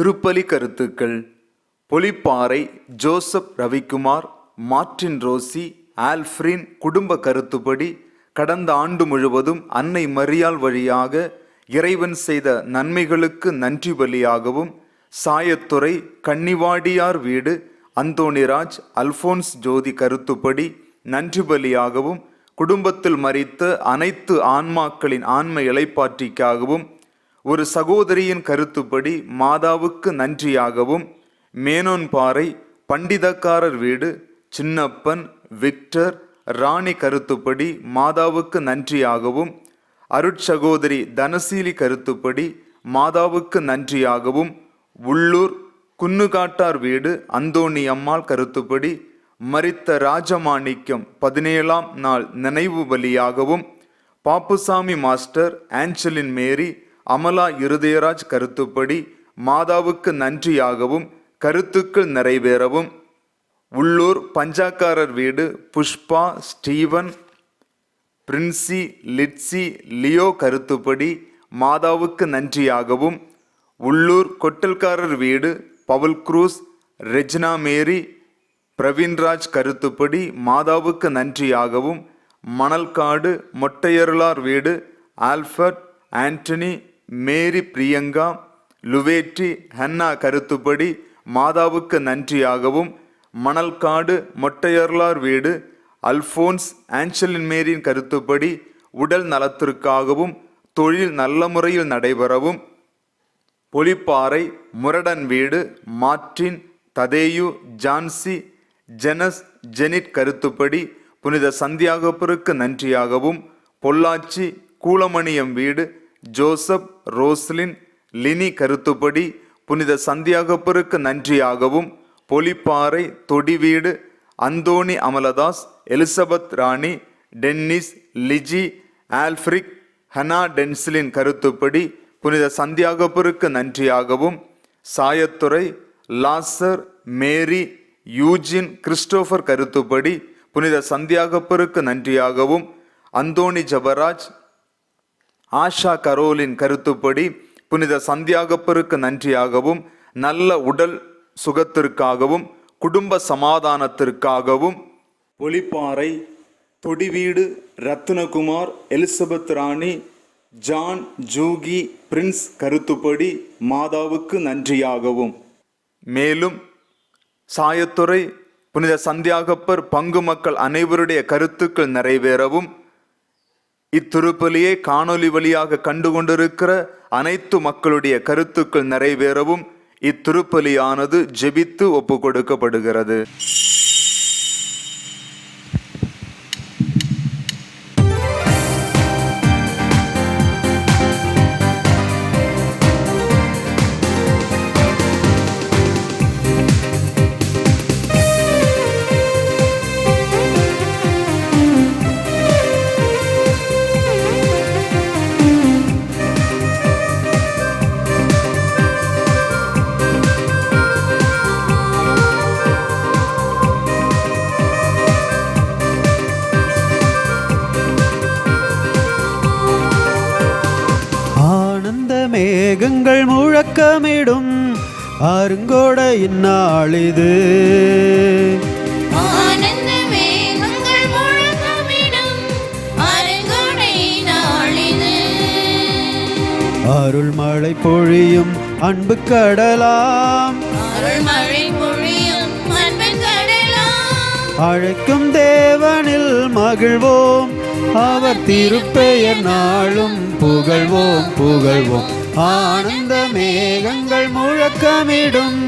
திருப்பலி கருத்துக்கள். பொலிப்பாறை Joseph Ravikumar, Martin Rousey, ஆல்ஃப்ரின் குடும்ப கருத்துப்படி கடந்த ஆண்டு முழுவதும் அன்னை மரியாள் வழியாக இறைவன் செய்த நன்மைகளுக்கு நன்றி பலியாகவும், சாயத்துறை கன்னிவாடியார் வீடு அந்தோணிராஜ் அல்போன்ஸ் ஜோதி கருத்துப்படி நன்றி பலியாகவும், குடும்பத்தில் மரித்த அனைத்து ஆன்மாக்களின் ஆன்ம இளைப்பாற்றிக்காகவும், ஒரு சகோதரியின் கருத்துப்படி மாதாவுக்கு நன்றியாகவும், மேனோன்பாறை பண்டிதக்காரர் வீடு சின்னப்பன் விக்டர் ராணி கருத்துப்படி மாதாவுக்கு நன்றியாகவும், அருட்சகோதரி தனசீலி கருத்துப்படி மாதாவுக்கு நன்றியாகவும், உள்ளூர் குன்னுகாட்டார் வீடு அந்தோணி அம்மாள் கருத்துப்படி மரித்த ராஜமாணிக்கம் 17ஆம் நாள் நினைவு பலியாகவும், பாப்புசாமி மாஸ்டர் ஆஞ்சலின் மேரி அமலா இருதயராஜ் கருத்துப்படி மாதாவுக்கு நன்றியாகவும் கருத்துக்கள் நிறைவேறவும், உள்ளூர் பஞ்சாக்காரர் வீடு Pushpa Steven Princy litchi Leo கருத்துப்படி மாதாவுக்கு நன்றியாகவும், உள்ளூர் கொட்டல்காரர் வீடு பவுல் குரூஸ் ரெஜினா மேரி பிரவீன்ராஜ் கருத்துப்படி மாதாவுக்கு நன்றியாகவும், மணல்காடு மொட்டையருளார் வீடு ஆல்பர்ட் ஆண்டனி மேரி பிரியங்கா லுவேட்டி ஹன்னா கருத்துப்படி மாதாவுக்கு நன்றியாகவும், மணல்காடு மொட்டையர்லார் வீடு அல்போன்ஸ் ஆஞ்சலின் மேரியின் கருத்துப்படி உடல் நலத்திற்காகவும் தொழில் நல்ல முறையில் நடைபெறவும், பொலிப்பாறை முரடன் வீடு மார்ட்டின் ததேயு ஜான்சி ஜெனஸ் ஜெனிட் கருத்துப்படி புனித சந்தியாகப்பருக்கு நன்றியாகவும், பொள்ளாச்சி கூலமணியம் வீடு ஜோசப் ரோஸ்லின் லினி கருத்துப்படி புனித சந்தியாகப்பருக்கு நன்றியாகவும், பொலிப்பாறை தொடி வீடு அந்தோணி அமலதாஸ் எலிசபெத் ராணி டென்னிஸ் லிஜி ஆல்ஃப்ரிக் ஹனா டென்சிலின் கருத்துப்படி புனித சந்தியாகப்பருக்கு நன்றியாகவும், சாயத்துறை லாசர் மேரி யூஜின் கிறிஸ்டோபர் கருத்துப்படி புனித சந்தியாகப்பருக்கு நன்றியாகவும், அந்தோணி ஜபராஜ் ஆஷா கரோலின் கருத்துப்படி புனித சந்தியாகப்பருக்கு நன்றியாகவும், நல்ல உடல் சுகத்திற்காகவும் குடும்ப சமாதானத்திற்காகவும், பொலிப்பாறை தொடிவீடு ரத்னகுமார் எலிசபெத் ராணி ஜான் ஜூகி பிரின்ஸ் கருத்துப்படி மாதாவுக்கு நன்றியாகவும், மேலும் சாயத்துறை புனித சந்தியாகப்பர் பங்கு மக்கள் அனைவருடைய கருத்துக்கள் நிறைவேறவும், இத்திருப்பலியை காணொலி வழியாக கண்டுகொண்டிருக்கிற அனைத்து மக்களுடைய கருத்துக்கள் நிறைவேறவும் இத்திருப்பலியானது ஜெபித்து ஒப்பு கொடுக்கப்படுகிறது. மேகங்கள் முழக்கமிடும் அருங்கோடையின் நாளிது, ஆனந்த மேகங்கள் முழக்கமிடும் அருங்கோடையின் நாளிது, அருள்மழை பொழியும் அன்பு கடலாம், அருள்மழை பொழியும் அன்பு கடலாம், அழைக்கும் தேவனில் மகிழ்வோம், அவர் திருப்பெயர் நாளும் புகழ்வோம் புகழ்வோம். ஆனந்த மேகங்கள் முழக்கமிடும்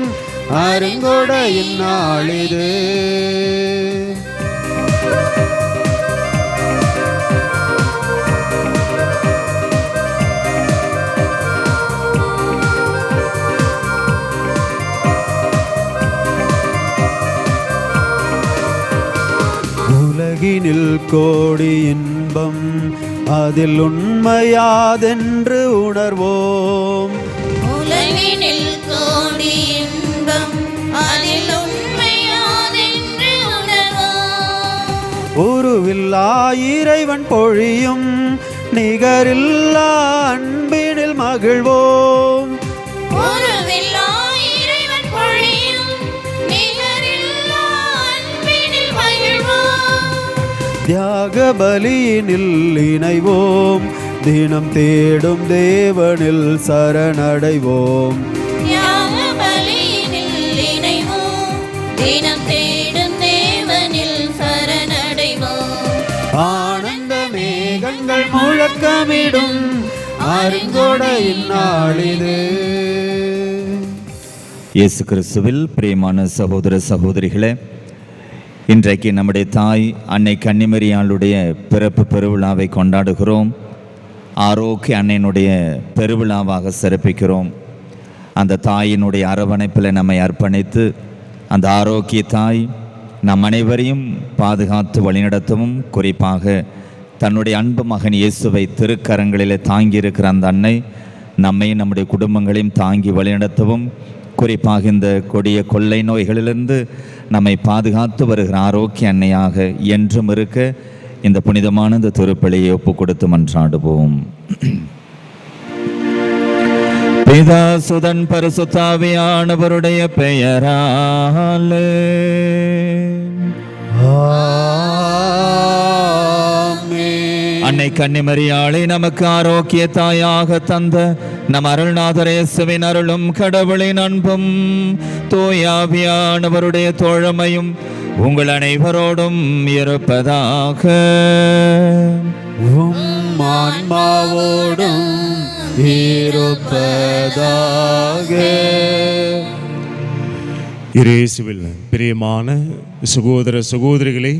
அருங்கொடையின் நாளிது. உலகினில் கோடி இன்பம் அதில் உண்மையாதென்று உணர்வோம், உலகினில் கோடி இன்பம் அதில் உண்மையாதென்று உணர்வோம், உருவில்லா இறைவன் பொழியும் நிகரில்லா அன்பினில் மகிழ்வோம், உருவில்லா தியாக பலியினில் இணைவோம், தினம் தேடும் தேவனில் சரணடைவோம். தியாக பலியினில் இணைவோம், தினம் தேடும் தேவனில் சரணடைவோம். ஆனந்த மேகங்கள் முழக்கமிடும் அருங்கொடையின் நாளிது. இயேசு கிறிஸ்துவில் பிரியமான சகோதர சகோதரிகளே, இன்றைக்கு நம்முடைய தாய் அன்னை கன்னிமரியாளுடைய பிறப்பு பெருவிழாவை கொண்டாடுகிறோம். ஆரோக்கிய அன்னையினுடைய பெருவிழாவாக சிறப்பிக்கிறோம். அந்த தாயினுடைய அரவணைப்பில் நம்மை அர்ப்பணித்து அந்த ஆரோக்கிய தாய் நம் அனைவரையும் பாதுகாத்து வழிநடத்தவும், குறிப்பாக தன்னுடைய அன்பு மகன் இயேசுவை திருக்கரங்களிலே தாங்கியிருக்கிற அந்த அன்னை நம்மையும் நம்முடைய குடும்பங்களையும் தாங்கி வழிநடத்தவும், குறிப்பாக இந்த கொடிய கொள்ளை நோய்களிலிருந்து நம்மை பாதுகாத்து வருகிற ஆரோக்கிய அன்னையாக என்றும் இருக்க இந்த புனிதமான இந்த திருப்பலியை ஒப்பு கொடுத்து மன்றாடுவோம். பிதா சுதன் பரிசுத்தாவியானவருடைய பெயராலே அன்னை கன்னிமரியாளை நமக்கு ஆரோக்கிய தாயாக தந்த நம் அருள்நாதர் இயேசுவின் அருளும் கடவுளின் அன்பும் தூயாவியானவருடைய தோழமையும் உங்கள் அனைவரோடும் இருப்பதாக. ஆன்மாவோடும் இருப்பதாக. இயேசுவில் பிரியமான சகோதர சகோதரிகளே,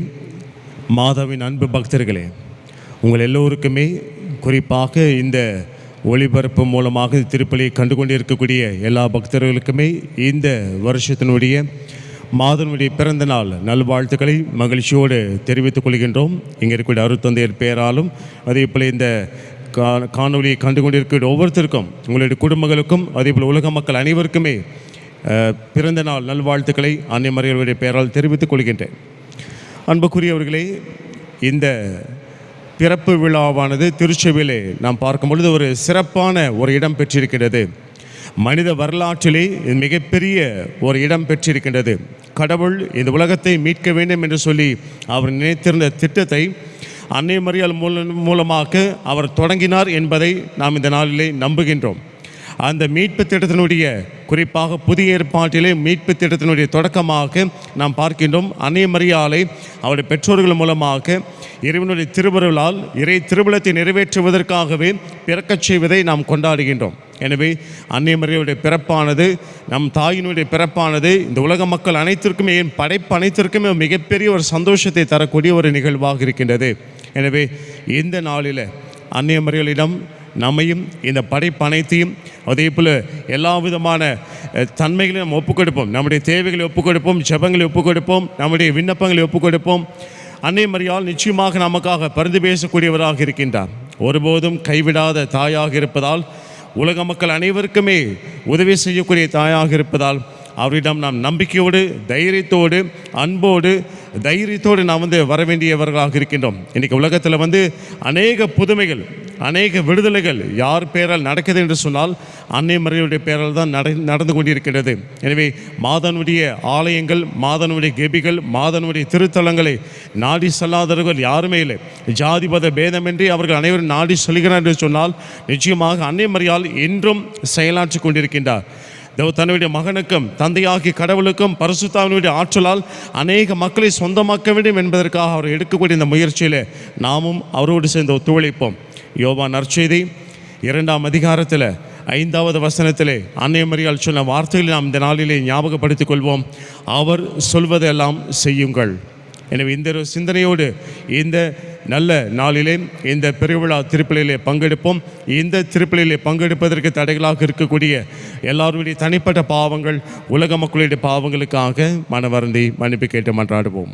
மாதாவின் அன்பு பக்தர்களே, உங்கள் எல்லோருக்குமே குறிப்பாக இந்த ஒளிபரப்பு மூலமாக திருப்பலியை கண்டு கொண்டிருக்கக்கூடிய எல்லா பக்தர்களுக்குமே இந்த வருஷத்தினுடைய மாதனுடைய பிறந்த நாள் நல்வாழ்த்துக்களை மகிழ்ச்சியோடு தெரிவித்துக் கொள்கின்றோம். இங்கே இருக்கக்கூடிய அருட்தந்தையர் பெயராலும் அதே போல் இந்த காணொலியை கண்டு கொண்டிருக்கிற ஒவ்வொருத்தருக்கும், உங்களுடைய குடும்பங்களுக்கும், அதே போல் உலக மக்கள் அனைவருக்குமே பிறந்த நாள் நல்வாழ்த்துக்களை அன்னை மரியாளுடைய பெயரால் தெரிவித்துக் கொள்கின்றேன். அன்புக்குரியவர்களே, இந்த பிறப்பு விழாவானது திருச்சபையிலே நாம் பார்க்கும் பொழுது ஒரு சிறப்பான ஒரு இடம் பெற்றிருக்கின்றது. மனித வரலாற்றிலே மிகப்பெரிய ஒரு இடம் பெற்றிருக்கின்றது. கடவுள் இந்த உலகத்தை மீட்க வேண்டும் என்று சொல்லி அவர் நினைத்திருந்த திட்டத்தை அன்னை மரியாள் மூலமாக அவர் தொடங்கினார் என்பதை நாம் இந்த நாளிலே நம்புகின்றோம். அந்த மீட்பு திட்டத்தினுடைய, குறிப்பாக புதிய ஏற்பாட்டிலே மீட்பு திட்டத்தினுடைய தொடக்கமாக நாம் பார்க்கின்றோம். அன்னை மரியாளை அவருடைய பெற்றோர்கள் மூலமாக இறைவனுடைய திருவருளால் இறை திருவிழத்தை நிறைவேற்றுவதற்காகவே பிறக்கச் செய்வதை நாம் கொண்டாடுகின்றோம். எனவே அன்னை மரியாளுடைய பிறப்பானது, நம் தாயினுடைய பிறப்பானது இந்த உலக மக்கள் அனைத்திற்குமே, என் படைப்பு அனைத்திற்குமே மிகப்பெரிய ஒரு சந்தோஷத்தை தரக்கூடிய ஒரு நிகழ்வாக இருக்கின்றது. எனவே இந்த நாளில் அன்னை மரியாளிடம் நம்மையும் இந்த படைப்பு அனைத்தையும், அதே போல் எல்லா விதமான தன்மைகளையும் நம்ம ஒப்புக் கொடுப்போம். நம்முடைய தேவைகளை ஒப்புக் கொடுப்போம், ஜெபங்களை ஒப்புக் கொடுப்போம், நம்முடைய விண்ணப்பங்களை ஒப்புக் கொடுப்போம். அன்னை மரியாள் நிச்சயமாக நமக்காக பரிந்து பேசக்கூடியவராக இருக்கின்றார். ஒருபோதும் கைவிடாத தாயாக இருப்பதால், உலக மக்கள் அனைவருக்குமே உதவி செய்யக்கூடிய தாயாக இருப்பதால் அவரிடம் நாம் நம்பிக்கையோடு, தைரியத்தோடு, அன்போடு, தைரியத்தோடு நாம் வர வேண்டியவர்களாக இருக்கின்றோம். இன்றைக்கி உலகத்தில் அநேக புதுமைகள், அநேக விடுதலைகள் யார் பேரால் நடக்குது என்று சொன்னால் அன்னை மரியாளுடைய பேரால் தான் நடந்து கொண்டிருக்கின்றது. எனவே மாதனுடைய ஆலயங்கள், மாதனுடைய கெபிகள், மாதனுடைய திருத்தலங்களை நாடி செல்லாதவர்கள் யாருமே இல்லை. ஜாதிபத பேதமின்றி அவர்கள் அனைவரும் நாடி செல்கிறார் என்று சொன்னால் நிச்சயமாக அன்னை மரியாள் என்றும் செயலாற்றி கொண்டிருக்கின்றார். தன்னுடைய மகனுக்கும் தந்தையாகிய கடவுளுக்கும் பரிசுத்தாவினுடைய ஆற்றலால் அநேக மக்களை சொந்தமாக்க வேண்டும் என்பதற்காக அவர் எடுக்கக்கூடிய இந்த முயற்சியில் நாமும் அவரோடு சேர்ந்து ஒத்துழைப்போம். யோவான் நற்செய்தி 2ஆம் அதிகாரத்தில் 5வது வசனத்திலே அன்னை மரியாள் சொன்ன வார்த்தைகளை நாம் இந்த நாளிலே ஞாபகப்படுத்திக் கொள்வோம். அவர் சொல்வதெல்லாம் செய்யுங்கள். எனவே இந்த சிந்தனையோடு இந்த நல்ல நாளிலே இந்த பெருவிழா திருப்பலியிலே பங்கெடுப்போம். இந்த திருப்பலியிலே பங்கெடுப்பதற்கு தடைகளாக இருக்கக்கூடிய எல்லாருடைய தனிப்பட்ட பாவங்கள், உலக மக்களுடைய பாவங்களுக்காக மனவருந்தி மன்னிப்பு கேட்டு மன்றாடுவோம்.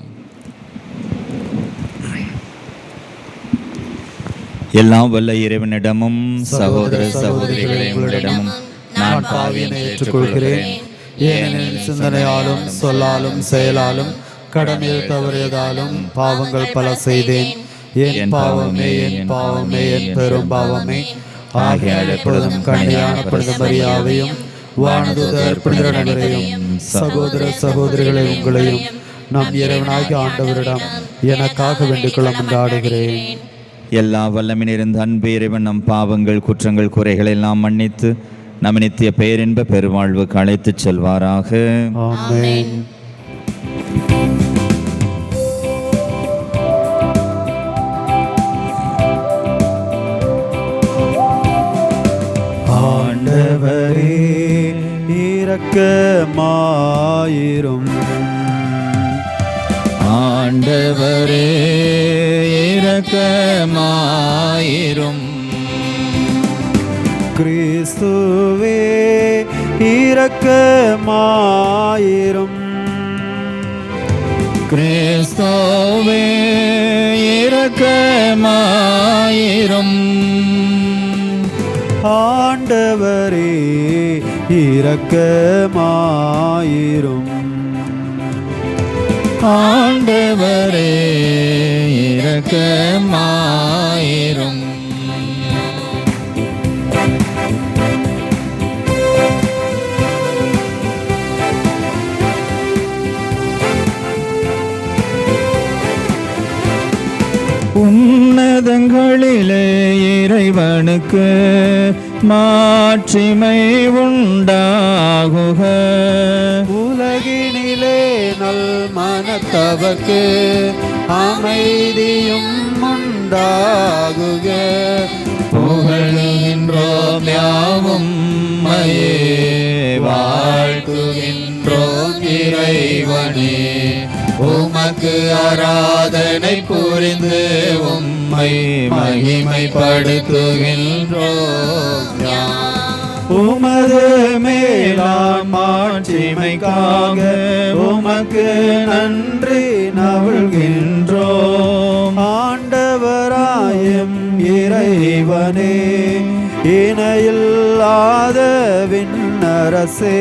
எல்லாம் வல்ல இறைவனிடமும் சகோதர சகோதரிகளே உங்களிடமும் நான் பாவியனை ஏற்றுக்கொள்கிறேன். ஏனெனில் சிந்தனையாலும் சொல்லாலும் செயலாலும் கடமையில் தவறியதாலும் பாவங்கள் பல செய்தேன். என் பாவமே, என் பாவமே, என் பெரும் பாவமே. ஆகையால் எப்பொழுதும் கண்ணியான புனித மரியாவையும் வானதூதர் புனிதரையும் சகோதர சகோதரிகளை உங்களையும் நம் இறைவனாகிய ஆண்டவரிடம் எனக்காக வேண்டிக்கொள்ள மன்றாடுகிறேன். எல்லா வல்லமினிருந்த அன்பு இறைவன் நம் பாவங்கள் குற்றங்கள் குறைகளை எல்லாம் மன்னித்து நம் நித்திய பேரின்ப பெருவாழ்வுக்கு அழைத்துச் செல்வாராக. ஆமென். ஆண்டவரே இரக்கமாயிரும். ஆண்டவரே இரக்கமாயிரும். கிறிஸ்துவே இரக்கமாயிரும். கிறிஸ்துவே இரக்கமாயிரும். ஆண்டவரே இரக்கமாயிரும். ஆண்டவரே இரக்கமாயிரும். உன்னதங்களிலே இறைவனுக்கு மாட்சிமை உண்டாகுக. உலகினிலே நல் மனத்தவர்க்கு அமைதியும் உண்டாகுக. புகழுகின்றோம் யாவும் மையே வாழ்த்துகின்றோம் இறைவனே. உமக்கு ஆராதனை புரிந்து உம்மை மகிமைப்படுத்துகின்றோம். உமது மேலாம் மாட்சிமைக்காக உமக்கு நன்றி நல்கின்றோம். ஆண்டவராயும் இறைவனே இணையில்லாத விண்ணரசே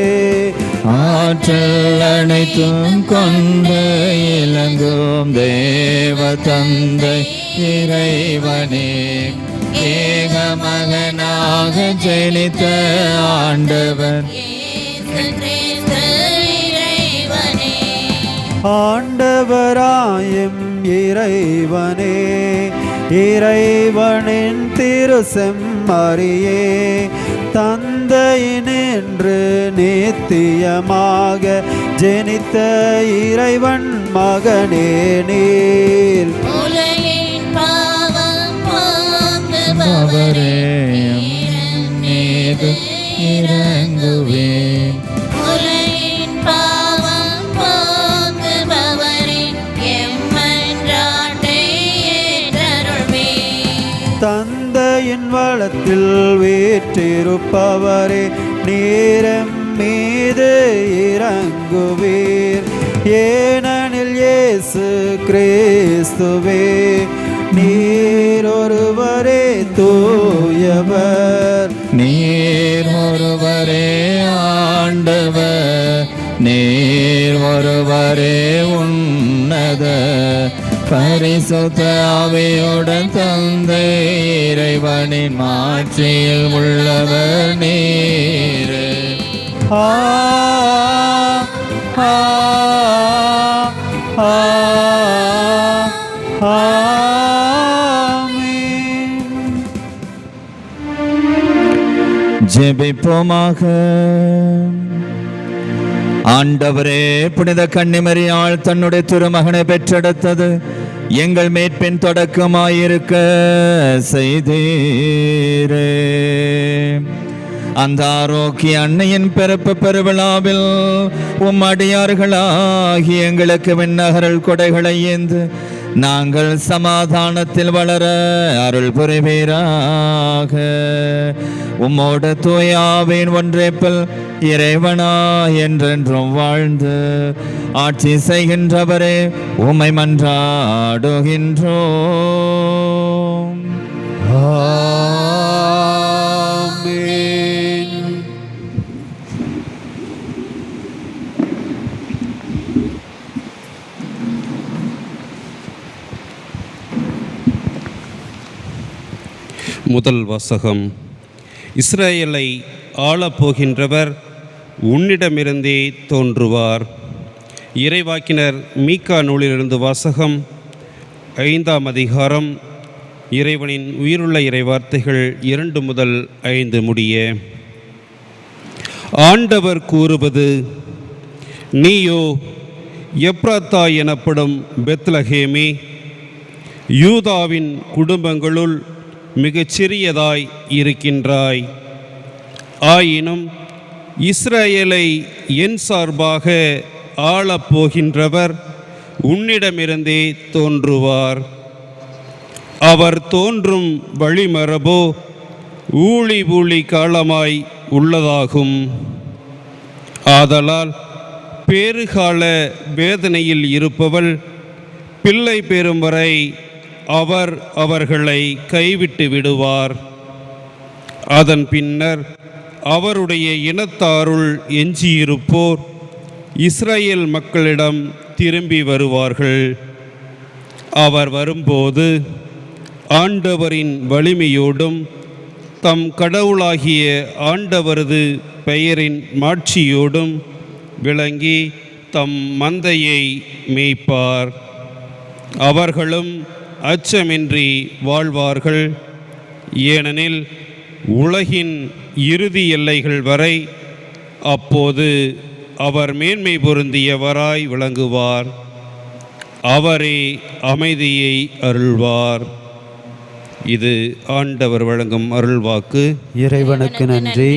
ஆற்றல் அனைத்தும் கொண்டு இலங்கும் தேவ தந்தை இறைவனே. ஏக மகனாக ஜெனித்த ஆண்டவர் இயேசு கிறிஸ்து இறைவனே. ஆண்டவராயும் இறைவனே இறைவனின் திரு செம்மறியே தந்தையினின்று நித்தியமாக ஜெனித்த இறைவன் மகனே நீர். உலகின் பாவம் போக்குபவரே அவரே மீது இறங்குவே. உலகின் பாவம் போக்குபவரே எம்மன்றாட்டை ஏற்றருள்வே. தந்தையின் வளத்தில் வீற்றிருப்பவரே நீரம் மீது இறங்குவீர். ஏனெனில் இயேசு கிறிஸ்துவே நீர் ஒருவரே தூயவர். நீர் ஒருவரே ஆண்டவர். நீர் ஒருவரே உன்னத பரிசுத்த ஆவியுடன் தந்தை இறைவனின் மாட்சியில் உள்ளவர் நீர். ஆ ஆ ஆ ஆமென். ஜெபிப்போமாக. ஆண்டவரே, புனித கன்னிமரியாள் தன்னுடைய திருமகனை பெற்றெடுத்தது எங்கள் மீட்பின் தொடக்கமாயிருக்க செய்தீரே. அந்த ஆரோக்கிய அன்னையின் பிறப்பு பெருவிழாவில் அடியார்களாகி எங்களுக்கு விண்ணகரல் கொடைகளை ஏந்து நாங்கள் சமாதானத்தில் வளர அருள் புரிவீராக. உம்மோடு தூயாவின் ஒன்றைப்பில் இறைவனா என்றென்றும் வாழ்ந்து ஆட்சி செய்கின்றவரே உம்மை மன்றாடுகின்றோம். ஆமென். முதல் வாசகம். இஸ்ரேலை ஆளப்போகின்றவர் உன்னிடமிருந்தே தோன்றுவார். இறைவாக்கினர் மீகா நூலிலிருந்து வாசகம். 5ஆம் அதிகாரம். இறைவனின் உயிருள்ள இறைவார்த்தைகள் 2 முதல் 5 முடிய. ஆண்டவர் கூறுவது: நீயோ எப்ராத்தா எனப்படும் பெத்லகேமே, யூதாவின் குடும்பங்களுள் மிகச்சிறியதாய் இருக்கின்றாய். ஆயினும் இஸ்ரவேலை என் சார்பாக ஆளப்போகின்றவர் உன்னிடமிருந்தே தோன்றுவார். அவர் தோன்றும் வழிமரபோ ஊழி காலமாய் உள்ளதாகும். ஆதலால் பேறுகால வேதனையில் இருப்பவள் பிள்ளை பெறும் வரை அவர் அவர்களை கைவிட்டு விடுவார். அதன் பின்னர் அவருடைய இனத்தாருள் எஞ்சியிருப்போர் இஸ்ரவேல் மக்களிடம் திரும்பி வருவார்கள். அவர் வரும்போது ஆண்டவரின் வலிமையோடும் தம் கடவுளாகிய ஆண்டவரது பெயரின் மாட்சியோடும் விளங்கி தம் மந்தையை மேய்ப்பார். அவர்களும் அச்சமின்றி வாழ்வார்கள். ஏனெனில் உலகின் இறுதி எல்லைகள் வரை அப்போது அவர் மேன்மை பொருந்தியவராய் விளங்குவார். அவரே அமைதியை அருள்வார். இது ஆண்டவர் வழங்கும் அருள்வாக்கு. இறைவனுக்கு நன்றி.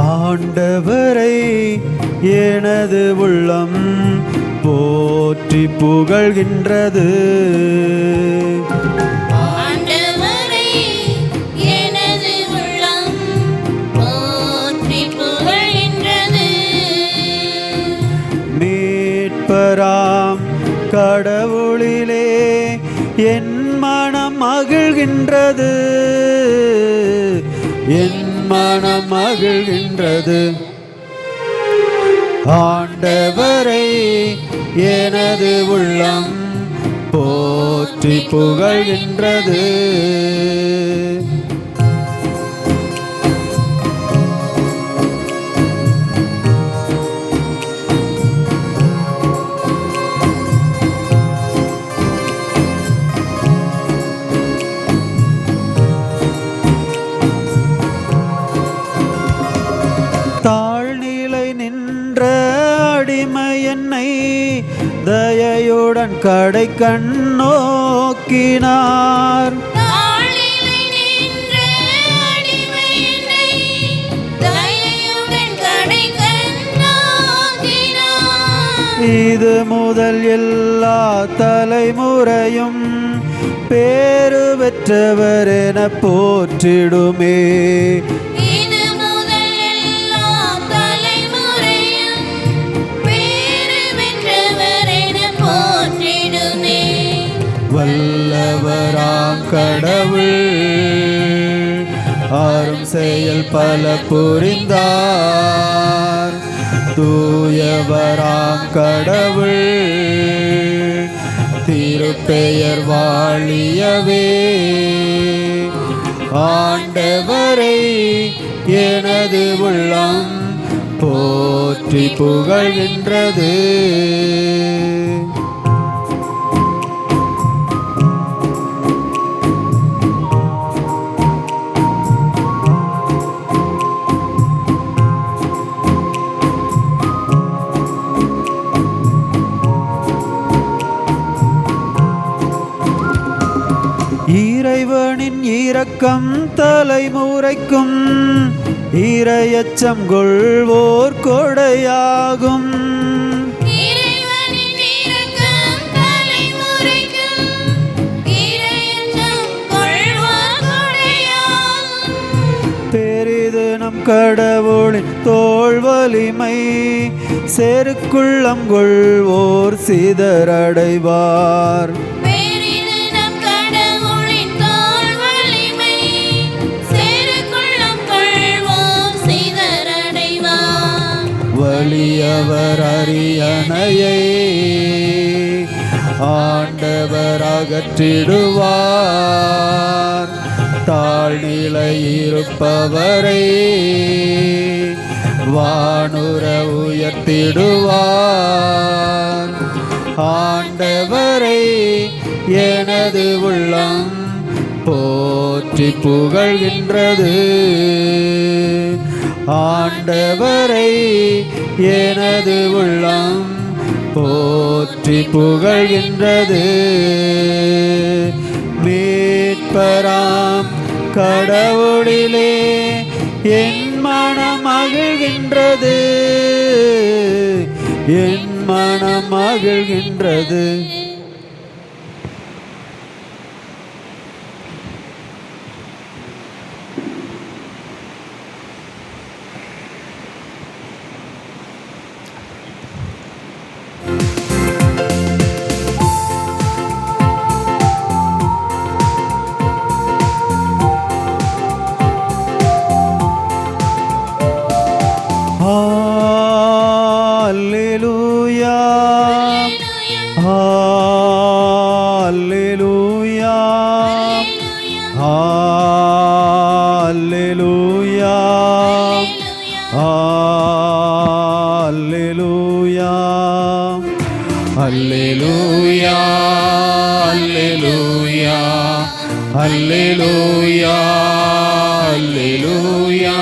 ஆண்டவரை எனது உள்ளம் போற்றி புகழ்கின்றது. ஆண்டவரை எனது உள்ளம் போற்றி புகழ்கின்றது. மீட்பராம் கடவுளிலே என் மனம் மகிழ்கின்றது. என் மனம் மகிழ்கின்றது. ஆண்டவரை எனது உள்ளம் போற்றி புகழ்கின்றது. தாழ்நிலை நின்ற அடிமை என்னை தயையுடன் கடை கண்ணோக்கினார். தாழ்நிலை நின்ற அடிமை என்னை தயையுடன் கடை கண்ணோக்கினார். இது முதல் எல்லா தலைமுறையும் பேறு பெற்றவர் என போற்றிடுமே. இது முதல் எல்லா தலைமுறையும் பேறு பெற்றவர் என போற்றிடுமே. வல்லவராம் கடவுள் அரும் செயல் பல புரிந்தார். தூயவராம் கடவுள் திருப்பெயர் வாழியவே. ஆண்டவரை எனது உள்ளம் போற்றி புகழ்கின்றது. இறைவனின் இரக்கம் தலைமுறைக்கும் இறையச்சம் கொள்வோர் கொடையாகும். இறைவனின் இரக்கம் தலைமுறைக்கும் இறையச்சம் கொள்வோர் கொடையாகும். பெரிது நம் கடவுளின் தோள் வலிமை செருக்குள்ளம் கொள்வோர் சிதறடைவார். பெரிது நம் கடவுளின் தோள் வலிமை செருக்குள்ளம் கொள்வோர் சிதறடைவார். வலியவர் அரியணையை ஆண்டவர் அகற்றிடுவார். தாழ்நிலை இருப்பவரை வானுர உயர்த்திடுவார். ஆண்டவரை எனது உள்ளம் போற்றி புகழ்கின்றது. ஆண்டவரை எனது உள்ளம் போற்றி புகழ்கின்றது. மீட்பராம் கடவுளிலே என் மனம் மகிழ்கின்றது. என் மனம் மகிழ்கின்றது. Hallelujah. Hallelujah. Hallelujah. Hallelujah. Hallelujah. Hallelujah.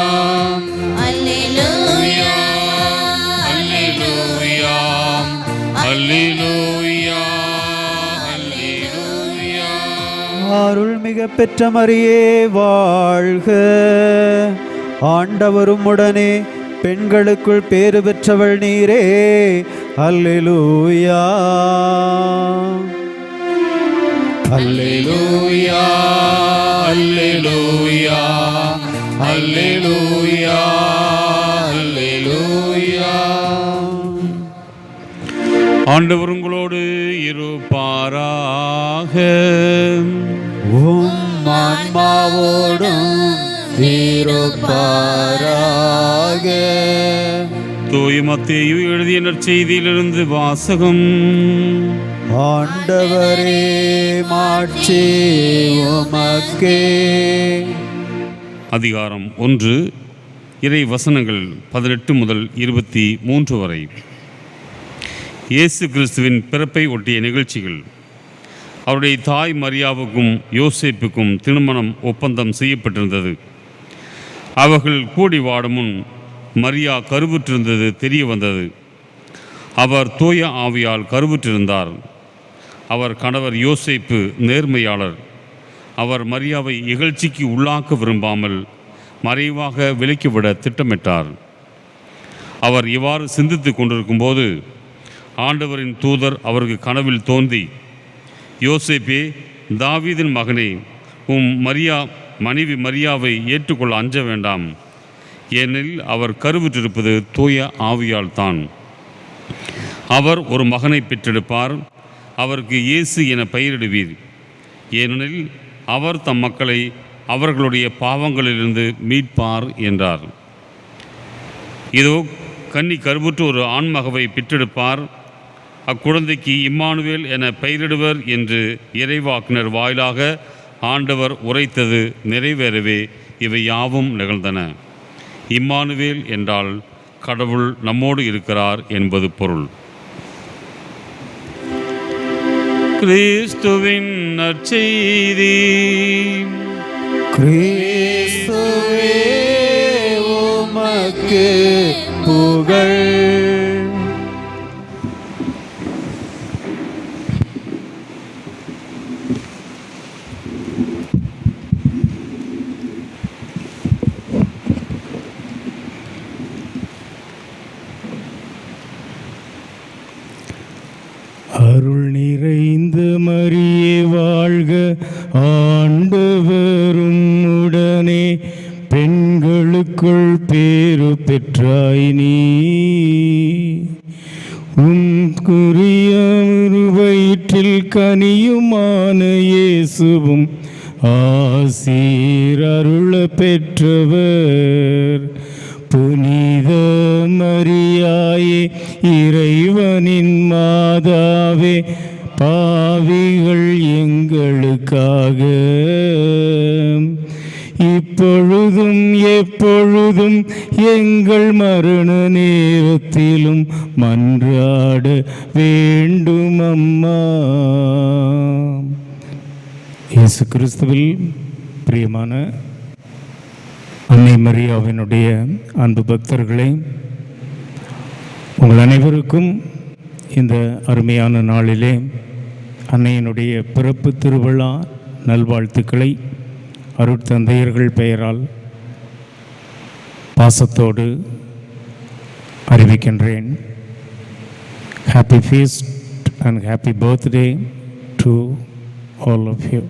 Hallelujah. Hallelujah. அருள்மிக பெற்ற மரியே வாழ்க. ஆண்டவரும் உடனே பெண்களுக்குள் பேறு பெற்றவள் நீரே. அல்லேலூயா. அல்லேலூயா. அல்லேலூயா. அல்லேலூயா. அல்லேலூயா. ஆண்டவர் உங்களோடு இருப்பாராக. உம் ஆன்மாவோடும் இருப்பாராக. தூய மத்தேயு எழுதிய நற்செய்தியிலிருந்து வாசகம். ஆண்டவரே மாட்சி உமக்கே. அதிகாரம் 1, இறை வசனங்கள் 18 முதல் 23 வரை. இயேசு கிறிஸ்துவின் பிறப்பை ஒட்டிய நிகழ்ச்சிகள். அவருடைய தாய் மரியாவுக்கும் யோசேப்புக்கும் திருமணம் ஒப்பந்தம் செய்யப்பட்டிருந்தது. அவர்கள் கூடி வாடும் முன் மரியா கருவுற்றிருந்தது தெரிய வந்தது. அவர் தூய ஆவியால் கருவுற்றிருந்தார். அவர் கணவர் யோசேப்பு நேர்மையாளர். அவர் மரியாவை இகழ்ச்சிக்கு உள்ளாக்க விரும்பாமல் மறைவாக விலக்கிவிட திட்டமிட்டார். அவர் இவ்வாறு சிந்தித்து கொண்டிருக்கும்போது ஆண்டவரின் தூதர் அவருக்கு கனவில் தோன்றி, யோசேப்பே, தாவீதின் மகனே, மனைவி மரியாவை ஏற்றுக்கொள்ள அஞ்ச வேண்டாம். ஏனெனில் அவர் கருவுற்றிருப்பது தூய ஆவியால் தான். அவர் ஒரு மகனை பெற்றெடுப்பார். அவருக்கு இயேசு என பெயரிடுவீர். ஏனெனில் அவர் தம் மக்களை அவர்களுடைய பாவங்களிலிருந்து மீட்பார் என்றார். இதோ கன்னி கருவுற்று ஒரு ஆண்மகவை பெற்றெடுப்பார். அக்குழந்தைக்கு இம்மானுவேல் என பெயரிடுவர் என்று இறைவாக்கினர் வாயிலாக ஆண்டவர் உரைத்தது நிறைவேறவே இவை யாவும் நிகழ்ந்தன. இம்மானுவேல் என்றால் கடவுள் நம்மோடு இருக்கிறார் என்பது பொருள். கிறிஸ்துவின் நற்செய்தி. கிறிஸ்துவே உமக்கு புகழ். அருள் நிறைந்த மரியே வாழ்க. ஆண்டவரும் உடனே பெண்களுக்குள் பேறு பெற்றாய் நீ. உம் குறிய வயிற்றில் கனியுமான இயேசுவும் ஆசீர் அருள பெற்றவர். புனித மரியாயே இறைவனின் மாதாவே, பாவிகள் எங்களுக்காக இப்பொழுதும் எப்பொழுதும் எங்கள் மரண நேரத்திலும் மன்றாட வேண்டும் அம்மா. இயேசு கிறிஸ்துவில் பிரியமான அன்னை மரியாவினுடைய அன்பு பக்தர்களே, உங்கள் அனைவருக்கும் இந்த அருமையான நாளிலே அன்னையினுடைய பிறப்பு திருவிழா நல்வாழ்த்துக்களை அருட்தந்தையர்கள் பெயரால் பாசத்தோடு அறிவிக்கின்றேன். Happy feast and happy birthday to all of you.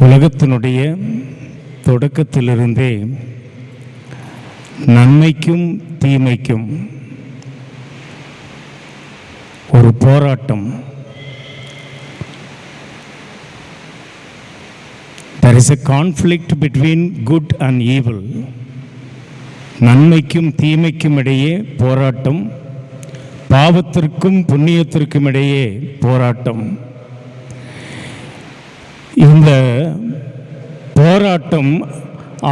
உலகத்தினுடைய தொடக்கத்திலிருந்தே நன்மைக்கும் தீமைக்கும் ஒரு போராட்டம், there is a conflict between good and evil. நன்மைக்கும் தீமைக்கும் இடையே போராட்டம், பாவத்திற்கும் புண்ணியத்திற்கும் இடையே போராட்டம். இந்த போராட்டம்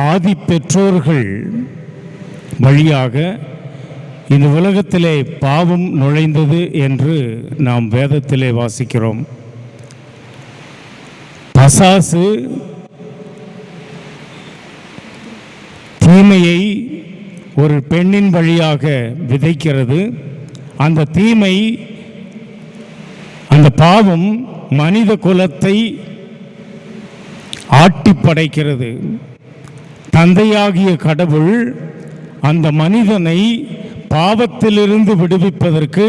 ஆதி பெற்றோர்கள் வழியாக இந்த உலகத்திலே பாவம் நுழைந்தது என்று நாம் வேதத்திலே வாசிக்கிறோம். பசாசு தீமையை ஒரு பெண்ணின் வழியாக விதைக்கிறது. அந்த தீமை, அந்த பாவம் மனித குலத்தை ஆட்டி படைக்கிறது. தந்தையாகிய கடவுள் அந்த மனிதனை பாவத்திலிருந்து விடுவிப்பதற்கு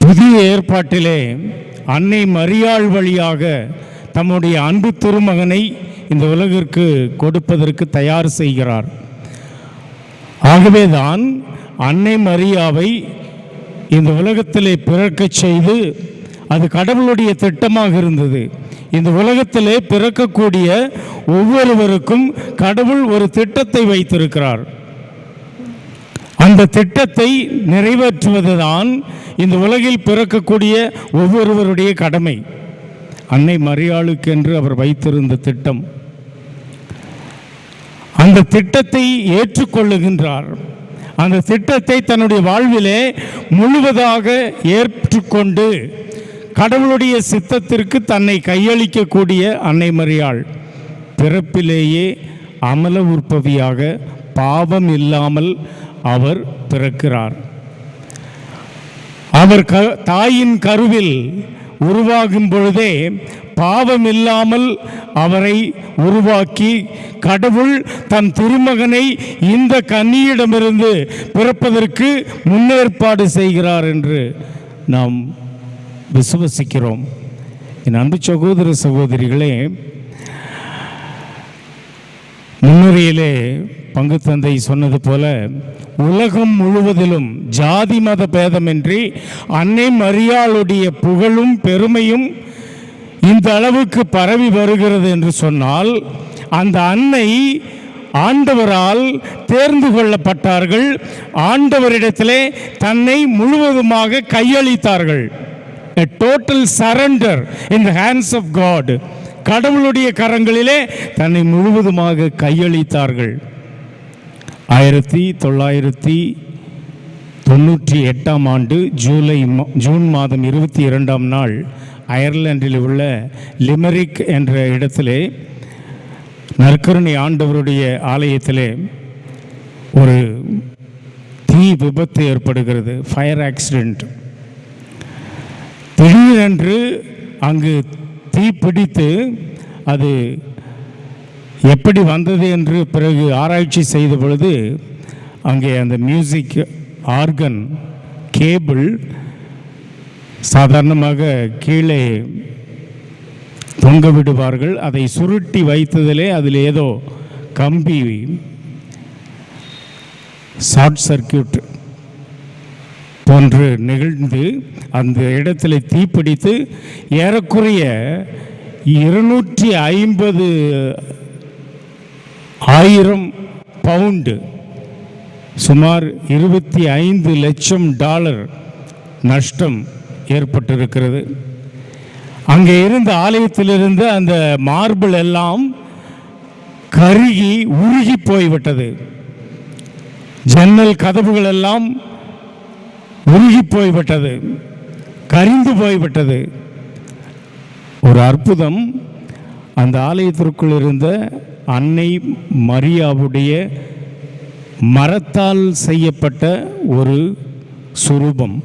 புதிய ஏற்பாட்டிலே அன்னை மரியாள் வழியாக தம்முடைய அன்பு திருமகனை இந்த உலகிற்கு கொடுப்பதற்கு தயார் செய்கிறார். ஆகவேதான் அன்னை மரியாவை இந்த உலகத்திலே பிறக்கச் செய்து, அது கடவுளுடைய திட்டமாக இருந்தது. இந்த உலகத்திலே பிறக்கக்கூடிய ஒவ்வொருவருக்கும் கடவுள் ஒரு திட்டத்தை வைத்திருக்கிறார். அந்த திட்டத்தை நிறைவேற்றுவதுதான் இந்த உலகில் பிறக்கக்கூடிய ஒவ்வொருவருடைய கடமை. அன்னை மரியாளுக்கென்று அவர் வைத்திருந்த திட்டம், அந்த திட்டத்தை ஏற்றுக்கொள்ளுகின்றார். அந்த திட்டத்தை தன்னுடைய வாழ்விலே முழுவதாக ஏற்றுக்கொண்டு கடவுளுடைய சித்தத்திற்கு தன்னை கையளிக்கக்கூடிய அன்னை மரியாள் பிறப்பிலேயே அமல உற்பவியாக பாவம் இல்லாமல் அவர் பிறக்கிறார். அவர் தாயின் கருவில் உருவாகும் பொழுதே பாவம் இல்லாமல் அவரை உருவாக்கி கடவுள் தன் திருமகனை இந்த கன்னியிடமிருந்து பிறப்பதற்கு முன்னேற்பாடு செய்கிறார் என்று நாம் விசுவசிக்கிறோம். என் அன்பு சகோதர சகோதரிகளே, முன்னுரையிலே பங்கு தந்தை சொன்னது போல உலகம் முழுவதிலும் ஜாதி மத பேதமின்றி அன்னை மரியாளுடைய புகழும் பெருமையும் இந்த அளவுக்கு பரவி வருகிறது என்று சொன்னால், அந்த அன்னை ஆண்டவரால் தேர்ந்து கொள்ளப்பட்டார்கள். ஆண்டவரிடத்திலே தன்னை முழுவதுமாக கையளித்தார்கள். A total surrender in the hands of God. கடவுளுடைய கரங்களிலே தன்னை முழுவதுமாக கையளித்தார்கள். 1998ஆம் ஆண்டு ஜூன் மாதம் 22ஆம் நாள் அயர்லாந்தில் உள்ள லிமெரிக் என்ற இடத்திலே நற்கருணை ஆண்டவருடைய ஆலயத்திலே ஒரு தீ விபத்து ஏற்படுகிறது, ஃபயர் ஆக்சிடெண்ட். திடீரென்று அங்கு தீ பிடித்து அது எப்படி வந்தது என்று பிறகு ஆராய்ச்சி செய்த பொழுது அங்கே அந்த மியூசிக் ஆர்கன் கேபிள் சாதாரணமாக கீழே தொங்க விடுவார்கள். அதை சுருட்டி வைத்ததிலே அதில் ஏதோ கம்பி ஷார்ட் சர்க்கியூட் போன்று நிகழ்ந்து அந்த இடத்துல தீப்பிடித்து ஏறக்குறைய 250,000 பவுண்டு, சுமார் $25 லட்சம் நஷ்டம் ஏற்பட்டிருக்கிறது. அங்கே இருந்த ஆலயத்திலிருந்து அந்த மார்பிள் எல்லாம் கருகி உருகி போய்விட்டது. ஜன்னல் கதவுகள் எல்லாம் உருகி போய்விட்டது, கரிந்து போய்விட்டது. ஒரு அற்புதம், அந்த ஆலயத்திற்குள் இருந்த அன்னை மரியாவுடைய மரத்தால் செய்யப்பட்ட ஒரு சுரூபம்,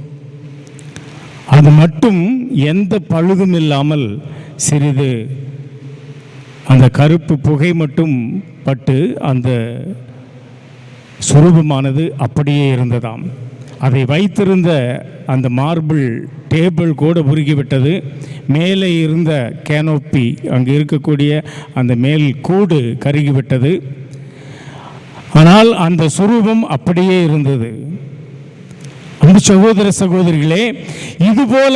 அது மட்டும் எந்த பழுதும் இல்லாமல் சிறிது அந்த கருப்பு புகை மட்டும் பட்டு அந்த சுரூபமானது அப்படியே இருந்ததாம். அதை வைத்திருந்த அந்த மார்பிள் டேபிள் கூட உருகிவிட்டது. மேலே இருந்த கேனோப்பி, அங்கே இருக்கக்கூடிய அந்த மேல் கூடு கருகிவிட்டது. ஆனால் அந்த சுரூபம் அப்படியே இருந்தது. அன்பு சகோதர சகோதரிகளே, இதுபோல